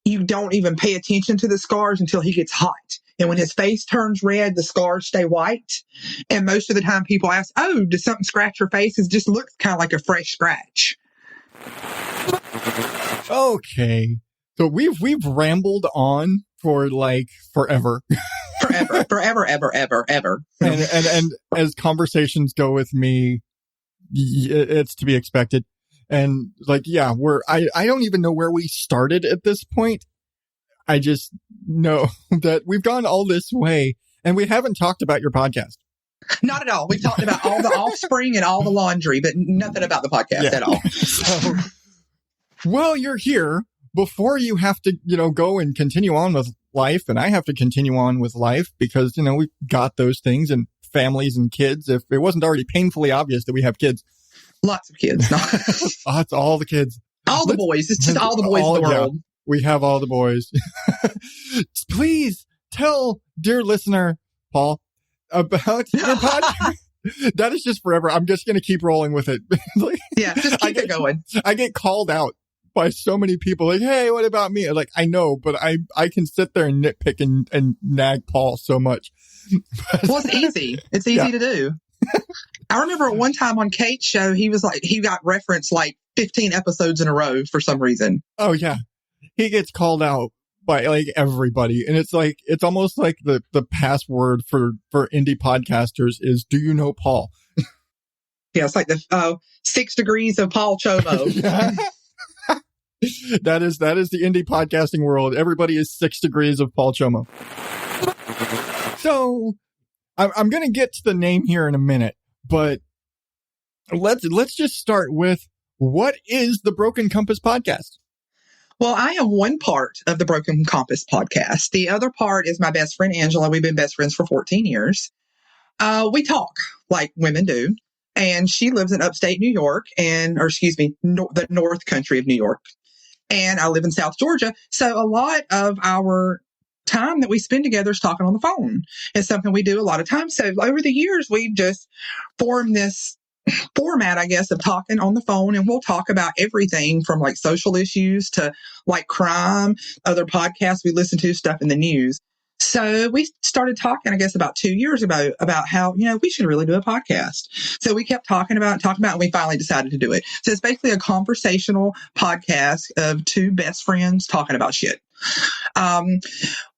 S3: you don't even pay attention to the scars until he gets hot. And when his face turns red, the scars stay white. And most of the time people ask, oh, does something scratch your face? It just looks kind of like a fresh scratch.
S2: Okay. So we've rambled on for like forever. forever. And as conversations go with me, it's to be expected. And like, yeah, I don't even know where we started at this point. I just know that we've gone all this way and we haven't talked about your podcast.
S3: Not at all. We talked about all the offspring and all the laundry, but nothing about the podcast at all.
S2: So, well, you're here before you have to, go and continue on with life. And I have to continue on with life because, we've got those things and families and kids. If it wasn't already painfully obvious that we have kids.
S3: Lots of kids.
S2: Oh, it's all the kids.
S3: All the boys. It's just all the boys in the world.
S2: Yeah, we have all the boys. Please tell dear listener, Paul, about your podcast. That is just forever. I'm just going to keep rolling with it.
S3: Just keep it going.
S2: I get called out by so many people like, hey, what about me? Like, I know, but I can sit there and nitpick and nag Paul so much.
S3: Well, it's easy. It's easy to do. I remember at one time on Kate's show, he got referenced like 15 episodes in a row for some reason.
S2: Oh, yeah. He gets called out by like everybody. And it's almost like the password for indie podcasters is, do you know Paul?
S3: Yeah, it's like the 6 degrees of Paul Chomo.
S2: That is the indie podcasting world. Everybody is 6 degrees of Paul Chomo. So I'm going to get to the name here in a minute, but let's just start with, what is the Broken Compass podcast?
S3: Well, I am one part of the Broken Compass podcast. The other part is my best friend, Angela. We've been best friends for 14 years. We talk like women do. And she lives in upstate New York the North Country of New York. And I live in South Georgia. So a lot of our time that we spend together is talking on the phone. It's something we do a lot of times. So over the years, we've just formed this format, I guess, of talking on the phone, and we'll talk about everything from like social issues to like crime, other podcasts we listen to, stuff in the news. So we started talking, I guess, about 2 years ago about how, we should really do a podcast. So we kept talking about, and we finally decided to do it. So it's basically a conversational podcast of two best friends talking about shit.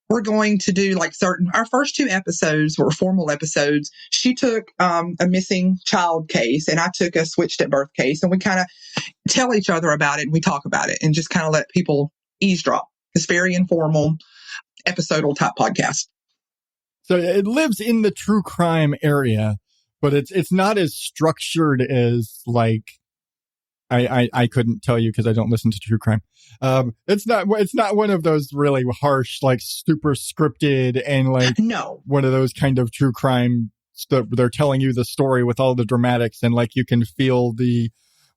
S3: we're going to do like our first 2 episodes were formal episodes. She took a missing child case and I took a switched at birth case, and we kind of tell each other about it and we talk about it and just kind of let people eavesdrop. It's very informal, episodal type podcast.
S2: So it lives in the true crime area, but it's not as structured as like, I couldn't tell you because I don't listen to true crime. It's not one of those really harsh, like super scripted and like one of those kind of true crime stuff. They're telling you the story with all the dramatics and like you can feel the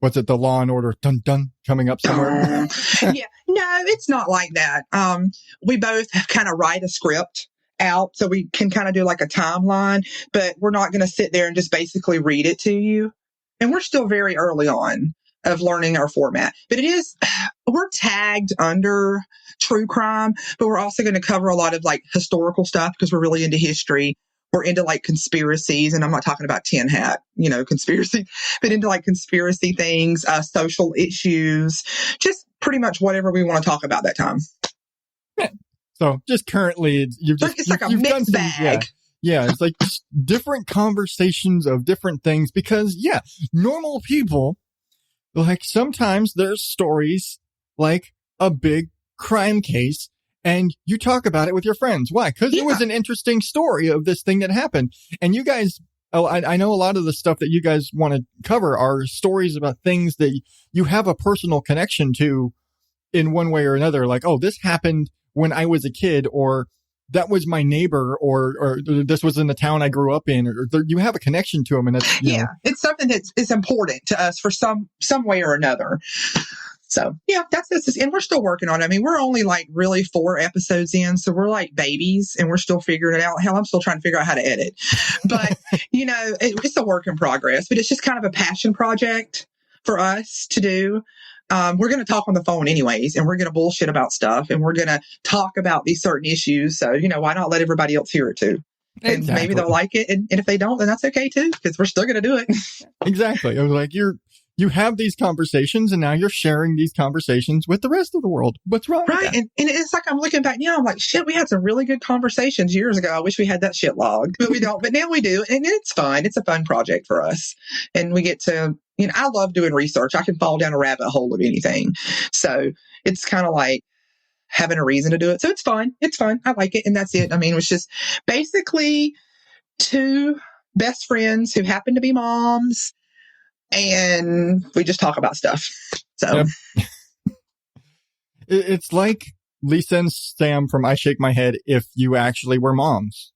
S2: Law and Order dun dun coming up somewhere.
S3: Yeah, no, it's not like that. We both kind of write a script out so we can kind of do like a timeline, but we're not going to sit there and just basically read it to you. And we're still very early on of learning our format. But we're tagged under true crime, but we're also going to cover a lot of like historical stuff because we're really into history. We're into like conspiracies, and I'm not talking about tin hat, conspiracy, but into like conspiracy things, social issues, just pretty much whatever we want to talk about that time.
S2: Yeah. So just currently,
S3: it's like a mixed bag.
S2: Yeah, it's like different conversations of different things because, normal people, like sometimes there's stories like a big crime case and you talk about it with your friends. Why? Because it was an interesting story of this thing that happened. And you guys, I know a lot of the stuff that you guys want to cover are stories about things that you have a personal connection to in one way or another. Like, oh, this happened when I was a kid, or that was my neighbor, or this was in the town I grew up in, or you have a connection to them. And that's,
S3: it's something that's important to us for some way or another. So that's this. And we're still working on it. I mean, we're only like really 4 episodes in. So we're like babies and we're still figuring it out. Hell, I'm still trying to figure out how to edit, but it's a work in progress, but it's just kind of a passion project for us to do. We're going to talk on the phone anyways, and we're going to bullshit about stuff, and we're going to talk about these certain issues. So, why not let everybody else hear it too? And
S2: exactly.
S3: Maybe they'll like it. And if they don't, then that's okay too, because we're still going to do it.
S2: Exactly. I was like, you have these conversations and now you're sharing these conversations with the rest of the world. What's wrong?
S3: Right.
S2: With that?
S3: And it's like, I'm looking back now, I'm like, shit, we had some really good conversations years ago. I wish we had that shit logged, but we don't, but now we do. And it's fun. It's a fun project for us. And we get to, I love doing research. I can fall down a rabbit hole of anything. So it's kind of like having a reason to do it. So it's fun. It's fun. I like it. And that's it. I mean, it was just basically 2 best friends who happen to be moms, and we just talk about stuff. So
S2: it's like Lisa and Sam from I Shake My Head if you actually were moms.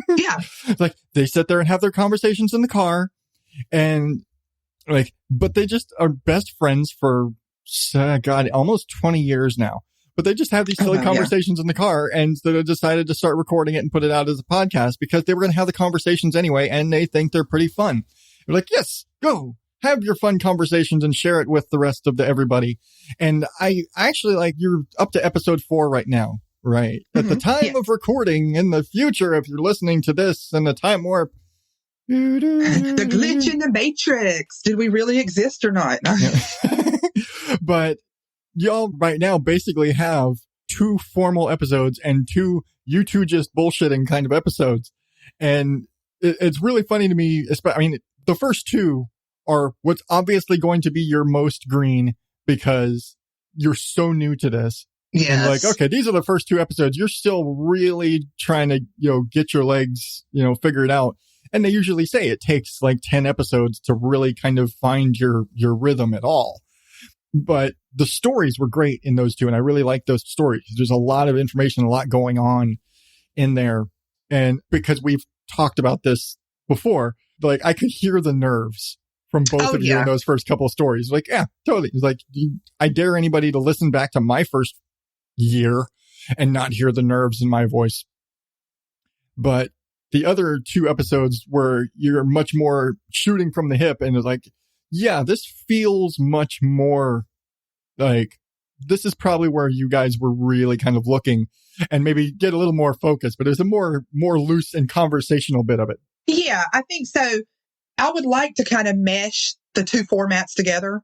S3: Yeah.
S2: Like they sit there and have their conversations in the car, and like, but they just are best friends for almost 20 years now. But they just have these silly conversations in the car, and so they decided to start recording it and put it out as a podcast because they were going to have the conversations anyway, and they think they're pretty fun. They're like, yes, go have your fun conversations and share it with the rest of everybody. And I actually, like, you're up to episode 4 right now, right? At the time of recording in the future, if you're listening to this in the time warp,
S3: the glitch in the matrix. Did we really exist or not?
S2: But y'all right now basically have 2 formal episodes and 2 you two just bullshitting kind of episodes. And it's really funny to me. I mean, the first 2 are what's obviously going to be your most green because you're so new to this.
S3: Yes.
S2: And like, okay, these are the first 2 episodes. You're still really trying to, get your legs, figured out. And they usually say it takes like 10 episodes to really kind of find your rhythm at all. But the stories were great in those 2. And I really like those stories. There's a lot of information, a lot going on in there. And because we've talked about this before, like I could hear the nerves from both of you in those first couple of stories. Like, yeah, totally. It's like, I dare anybody to listen back to my first year and not hear the nerves in my voice. But the other 2 episodes where you're much more shooting from the hip and it's like, yeah, this feels much more like this is probably where you guys were really kind of looking and maybe get a little more focused, but there's a more loose and conversational bit of it.
S3: Yeah, I think so. I would like to kind of mesh the 2 formats together.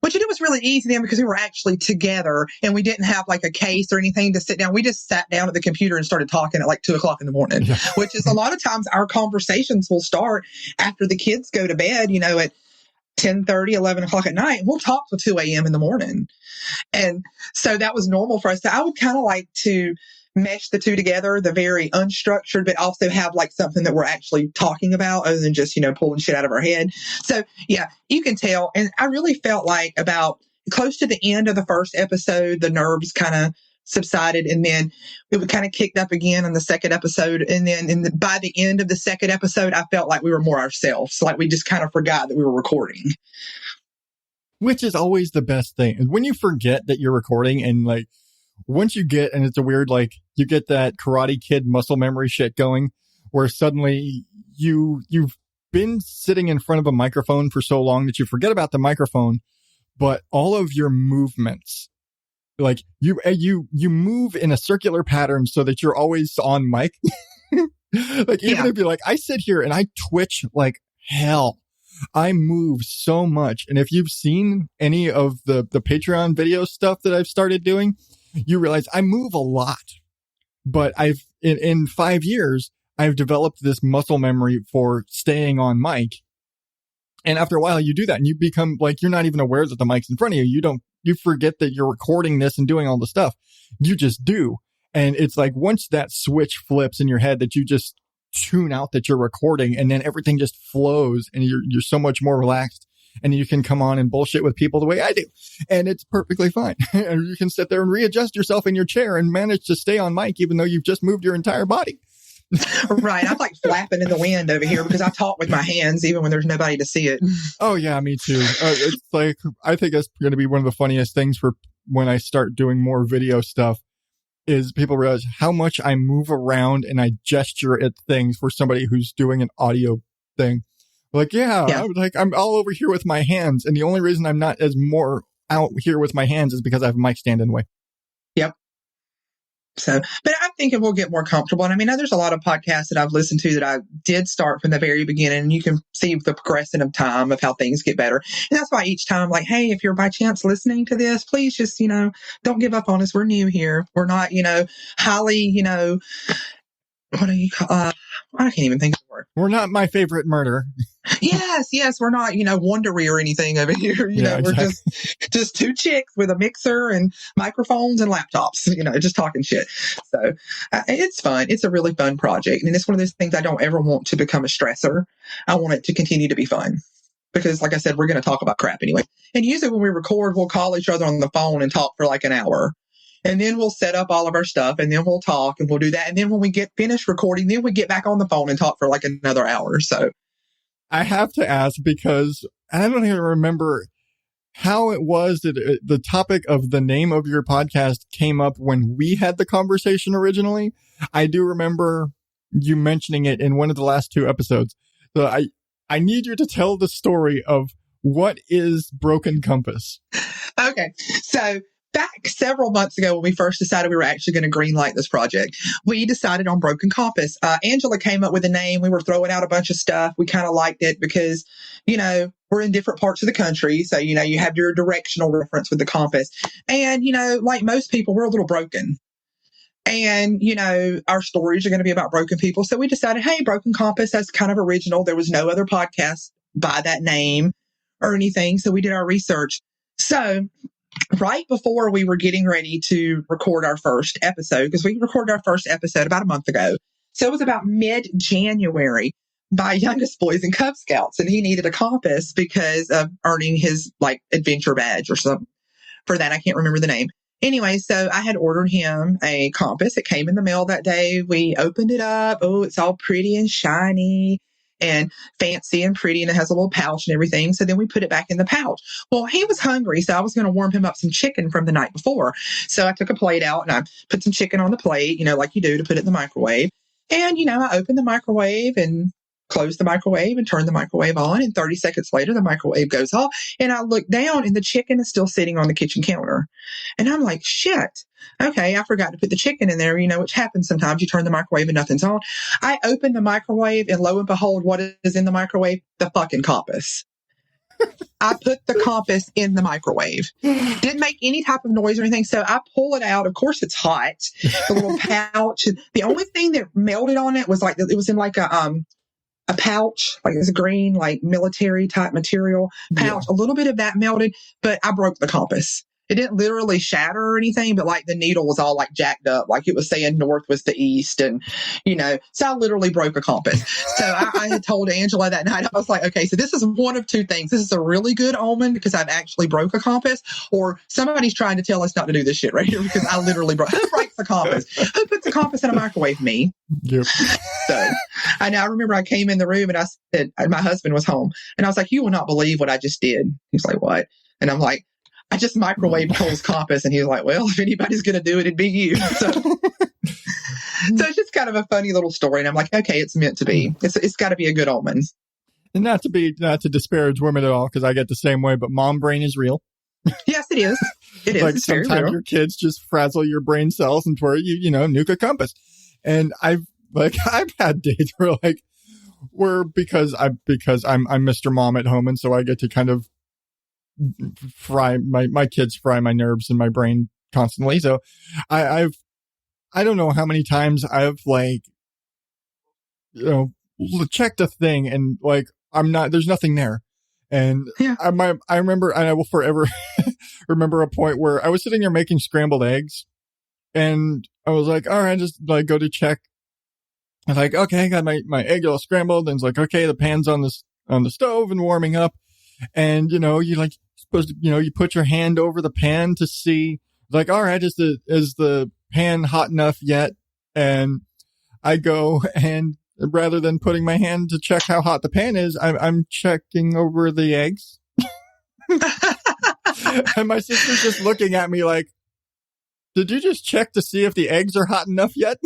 S3: Which it was really easy then because we were actually together and we didn't have like a case or anything to sit down. We just sat down at the computer and started talking at like 2:00 in the morning, which is a lot of times our conversations will start after the kids go to bed, at 10:30, 11 o'clock at night. We'll talk till 2 a.m. in the morning. And so that was normal for us. So I would kind of like to mesh the two together, the very unstructured, but also have like something that we're actually talking about other than just, pulling shit out of our head. So yeah, you can tell. And I really felt like about close to the end of the first episode, the nerves kind of subsided, and then it would kind of kicked up again in the second episode. And then by the end of the second episode, I felt like we were more ourselves. Like we just kind of forgot that we were recording.
S2: Which is always the best thing. When you forget that you're recording and like, once you get, and it's a weird, like, you get that Karate Kid muscle memory shit going, where suddenly you've been sitting in front of a microphone for so long that you forget about the microphone, but all of your movements, like you move in a circular pattern so that you're always on mic. Like even if you're like, I sit here and I twitch like hell. I move so much. And if you've seen any of the Patreon video stuff that I've started doing, you realize I move a lot, but I've, in 5 years, I've developed this muscle memory for staying on mic. And after a while you do that and you become like, you're not even aware that the mic's in front of you. You forget that you're recording this and doing all the stuff. You just do. And it's like, once that switch flips in your head that you just tune out that you're recording, and then everything just flows and you're so much more relaxed. And you can come on and bullshit with people the way I do. And it's perfectly fine. And you can sit there and readjust yourself in your chair and manage to stay on mic, even though you've just moved your entire body.
S3: Right. I'm like flapping in the wind over here because I talk with my hands even when there's nobody to see it.
S2: Oh, yeah, me too. It's like, I think that's going to be one of the funniest things for when I start doing more video stuff is people realize how much I move around and I gesture at things for somebody who's doing an audio thing. Like, I'm all over here with my hands. And the only reason I'm not as more out here with my hands is because I have a mic stand in the way.
S3: Yep. So, but I'm thinking we'll get more comfortable. And I mean, there's a lot of podcasts that I've listened to that I did start from the very beginning. And you can see the progression of time of how things get better. And that's why each time, like, hey, if you're by chance listening to this, please just, don't give up on us. We're new here. We're not, highly, what do you call, I can't even think of the word.
S2: We're not my favorite murder.
S3: Yes. We're not, wondery or anything over here. We're just two chicks with a mixer and microphones and laptops, just talking shit. So it's fun. It's a really fun project. And it's one of those things I don't ever want to become a stressor. I want it to continue to be fun. Because like I said, we're going to talk about crap anyway. And usually when we record, we'll call each other on the phone and talk for like an hour. And then we'll set up all of our stuff and then we'll talk and we'll do that. And then when we get finished recording, then we get back on the phone and talk for like another hour. So
S2: I have to ask because I don't even remember how it was that the topic of the name of your podcast came up when we had the conversation originally. I do remember you mentioning it in one of the last 2 episodes. So I need you to tell the story of what is Broken Compass.
S3: Okay. So back several months ago when we first decided we were actually going to greenlight this project, we decided on Broken Compass. Angela came up with a name. We were throwing out a bunch of stuff. We kind of liked it because, we're in different parts of the country. So, you have your directional reference with the compass. And, like most people, we're a little broken. And, our stories are going to be about broken people. So we decided, hey, Broken Compass, that's kind of original. There was no other podcast by that name or anything. So we did our research. So right before we were getting ready to record our first episode, because we recorded our first episode about a month ago. So it was about mid-January. My youngest boy's in Cub Scouts and he needed a compass because of earning his adventure badge or something. For that, I can't remember the name. Anyway, so I had ordered him a compass. It came in the mail that day. We opened it up. Oh, it's all pretty and shiny and fancy and pretty, and it has a little pouch and everything. So then we put it back in the pouch. Well, he was hungry, so I was going to warm him up some chicken from the night before. So I took a plate out and I put some chicken on the plate, like you do to put it in the microwave. And, I opened the microwave and closed the microwave and turned the microwave on. And 30 seconds later, the microwave goes off. And I look down and the chicken is still sitting on the kitchen counter. And I'm like, shit. Okay, I forgot to put the chicken in there, which happens sometimes. You turn the microwave and nothing's on. I open the microwave and lo and behold, what is in the microwave? The fucking compass. I put the compass in the microwave. Didn't make any type of noise or anything. So I pull it out. Of course, it's hot. The little pouch. The only thing that melted on it was it was in like a pouch, like it's a green, like military type material pouch. Yeah. A little bit of that melted, but I broke the compass. It didn't literally shatter or anything, but like the needle was all like jacked up, like it was saying north was the east, and so I literally broke a compass. So I had told Angela that night, I was like, okay, so this is one of two things. This is a really good omen because I've actually broke a compass, or somebody's trying to tell us not to do this shit right here because I literally broke. Who breaks a compass? Who puts a compass in a microwave? Me. Yep. So I remember I came in the room and I said, my husband was home, and I was like, you will not believe what I just did. He's like, what? And I'm like, I just microwaved Cole's compass, and he was like, well, if anybody's going to do it, it'd be you. So it's just kind of a funny little story. And I'm like, okay, it's meant to be. It's got to be a good omen.
S2: And not to disparage women at all, because I get the same way, but mom brain is real.
S3: Yes, it is. It is.
S2: Like
S3: it's
S2: sometimes your kids just frazzle your brain cells and where you nuke a compass. And I've had days where because I'm Mr. Mom at home, and so I get to kind of fry my kids fry my nerves and my brain constantly. So I don't know how many times I've checked a thing and there's nothing there. And yeah. I remember, and I will forever remember a point where I was sitting there making scrambled eggs, and I was like, all right, just go to check. I was like, okay, I got my egg all scrambled, and it's like, okay, the pan's on the stove and warming up. And, you supposed to, you put your hand over the pan to see, like, all right, is the pan hot enough yet? And I go, and rather than putting my hand to check how hot the pan is, I'm checking over the eggs. And my sister's just looking at me like, did you just check to see if the eggs are hot enough yet?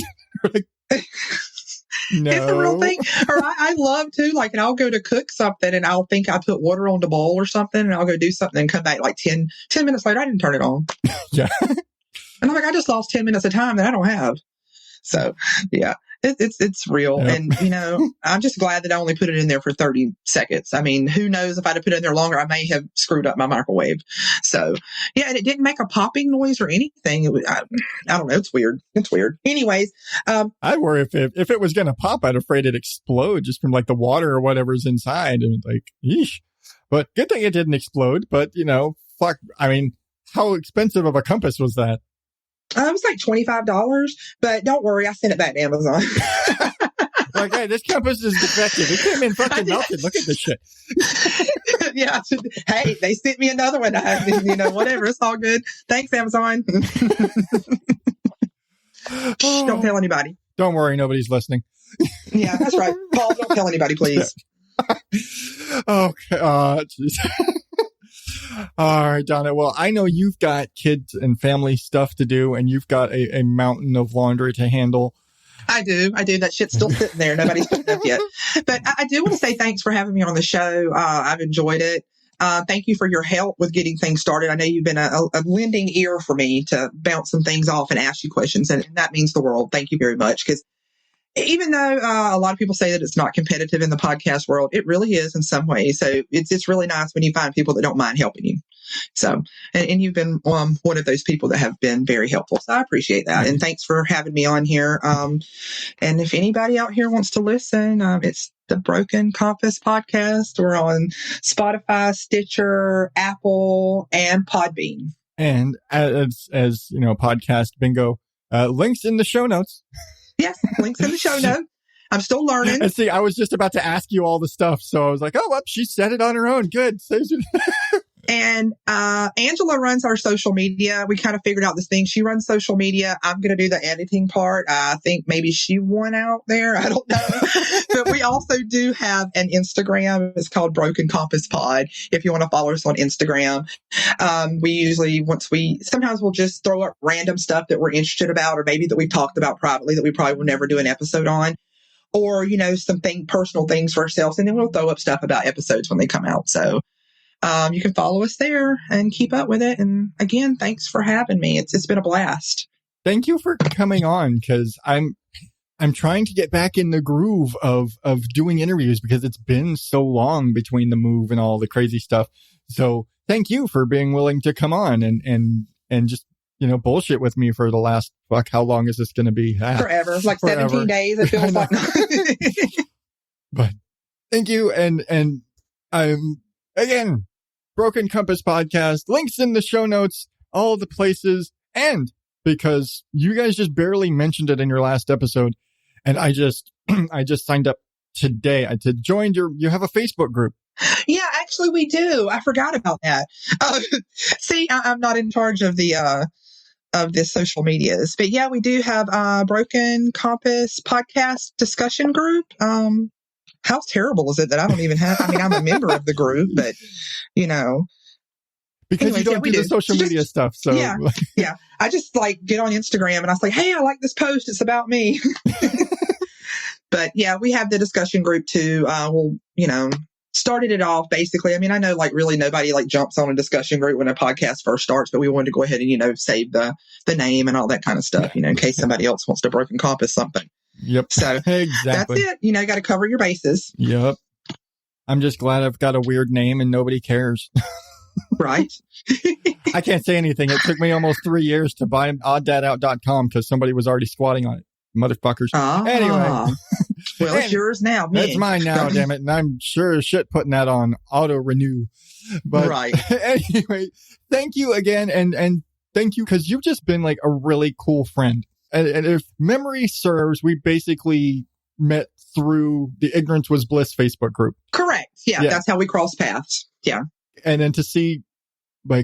S2: No.
S3: It's a real thing. Or I love to, and I'll go to cook something and I'll think I put water on the bowl or something, and I'll go do something and come back 10 minutes later, I didn't turn it on.
S2: Yeah.
S3: And I'm like, I just lost 10 minutes of time that I don't have. So, yeah, it's real. Yep. And, I'm just glad that I only put it in there for 30 seconds. I mean, who knows if I'd have put it in there longer, I may have screwed up my microwave. So, yeah, and it didn't make a popping noise or anything. It was, I don't know. It's weird. Anyways.
S2: I worry if it was going to pop, I'd afraid it'd explode just from the water or whatever's inside. And yeesh. But good thing it didn't explode. But, fuck, I mean, how expensive of a compass was that?
S3: It was $25, but don't worry, I sent it back to Amazon.
S2: Hey, this compass is defective. It came in fucking melted. Look at this shit.
S3: Yeah. Hey, they sent me another one. Whatever. It's all good. Thanks, Amazon. Don't tell anybody.
S2: Don't worry, nobody's listening.
S3: Yeah, that's right. Paul, don't tell anybody, please.
S2: Okay. Geez. All right, Donna. Well, I know you've got kids and family stuff to do, and you've got a mountain of laundry to handle.
S3: I do. That shit's still sitting there. Nobody's picked it up yet. But I do want to say thanks for having me on the show. I've enjoyed it. Thank you for your help with getting things started. I know you've been a lending ear for me to bounce some things off and ask you questions, and that means the world. Thank you very much. Because even though a lot of people say that it's not competitive in the podcast world, it really is in some ways. So it's really nice when you find people that don't mind helping you. So, and you've been one of those people that have been very helpful. So I appreciate that. And thanks for having me on here. And if anybody out here wants to listen, it's the Broken Compass podcast. We're on Spotify, Stitcher, Apple, and Podbean.
S2: And as podcast bingo, links in the show notes.
S3: Yes, links in the show notes. I'm still learning.
S2: And see, I was just about to ask you all the stuff. So I was like, oh, well, she said it on her own. Good.
S3: And Angela runs our social media. We kind of figured out this thing. She runs social media. I'm going to do the editing part. I think maybe she won out there. I don't know. But we also do have an Instagram. It's called Broken Compass Pod. If you want to follow us on Instagram, we usually, sometimes we'll just throw up random stuff that we're interested about, or maybe that we've talked about privately that we probably will never do an episode on, or, personal things for ourselves. And then we'll throw up stuff about episodes when they come out. So, you can follow us there and keep up with it. And again, thanks for having me. It's been a blast.
S2: Thank you for coming on, because I I'm trying to get back in the groove of doing interviews because it's been so long between the move and all the crazy stuff. So thank you for being willing to come on and just, bullshit with me for the last, how long is this going to be?
S3: Forever. Like
S2: Forever.
S3: 17 days. It feels like.
S2: But thank you. And I'm, again, Broken Compass Podcast, links in the show notes, all the places. And because you guys just barely mentioned it in your last episode, and I just signed up today to join you have a Facebook group.
S3: Yeah, actually we do. I forgot about that. See, I'm not in charge of the social medias, but yeah, we do have Broken Compass Podcast discussion group. How terrible is it that I don't even have, I'm a member of the group, but
S2: because anyways, you don't do the social media stuff. So
S3: yeah. I just get on Instagram and I was like, hey, I like this post. It's about me. But yeah, we have the discussion group too. Started it off basically. I know really nobody jumps on a discussion group when a podcast first starts, but we wanted to go ahead and, save the name and all that kind of stuff, in case somebody else wants to Broken Compass something.
S2: Yep.
S3: So
S2: exactly.
S3: That's it. Got to cover your bases.
S2: Yep. I'm just glad I've got a weird name and nobody cares.
S3: Right.
S2: I can't say anything. It took me almost 3 years to buy odddadout.com because somebody was already squatting on it. Motherfuckers. Anyway.
S3: Well, it's yours now.
S2: It's mine now, damn it. And I'm sure as shit putting that on auto renew. But
S3: right.
S2: Anyway, thank you again. And thank you because you've just been a really cool friend. And if memory serves, we basically met through the Ignorance Was Bliss Facebook group.
S3: Correct. Yeah. That's how we crossed paths. Yeah.
S2: And then to see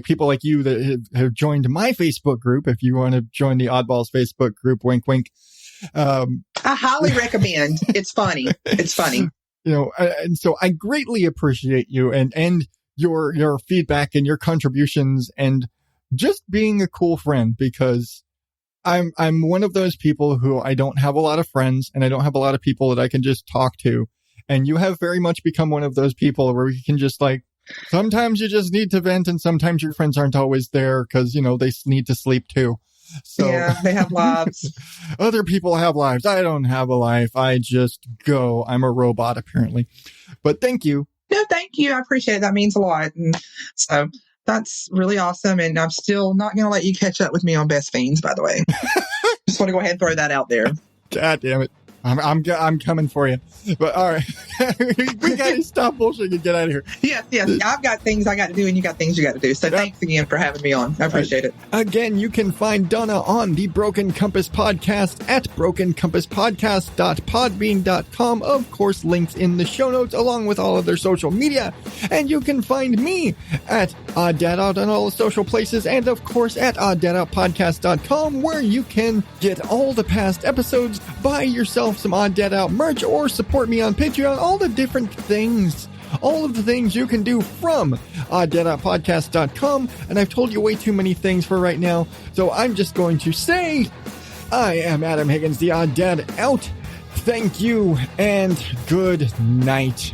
S2: people like you that have joined my Facebook group, if you want to join the Oddballs Facebook group, wink, wink.
S3: I highly recommend. It's funny. It's funny.
S2: And so I greatly appreciate you and your feedback and your contributions and just being a cool friend because I'm one of those people who I don't have a lot of friends and I don't have a lot of people that I can just talk to. And you have very much become one of those people where you can just sometimes you just need to vent and sometimes your friends aren't always there because, they need to sleep too. So
S3: yeah, they have lives.
S2: Other people have lives. I don't have a life. I just go. I'm a robot, apparently. But thank you.
S3: No, thank you. I appreciate it. That means a lot. And so that's really awesome. And I'm still not going to let you catch up with me on Best Fiends, by the way. Just want to go ahead and throw that out there.
S2: God damn it. I'm coming for you. But all right. We got to stop bullshit and get out of here.
S3: Yes. I've got things I got to do and you got things you got to do. So thanks again for having me on. I appreciate it.
S2: Again, you can find Donna on the Broken Compass Podcast at brokencompasspodcast.podbean.com. Of course, links in the show notes along with all of their social media. And you can find me at OddDadOut on all the social places and of course at OddDadOutPodcast.com where you can get all the past episodes, buy yourself some Odd Dad Out merch or support me on Patreon, all the different things. All of the things you can do from OddDadOutPodcast.com. And I've told you way too many things for right now. So I'm just going to say, I am Adam Higgins, the Odd Dad Out. Thank you and good night.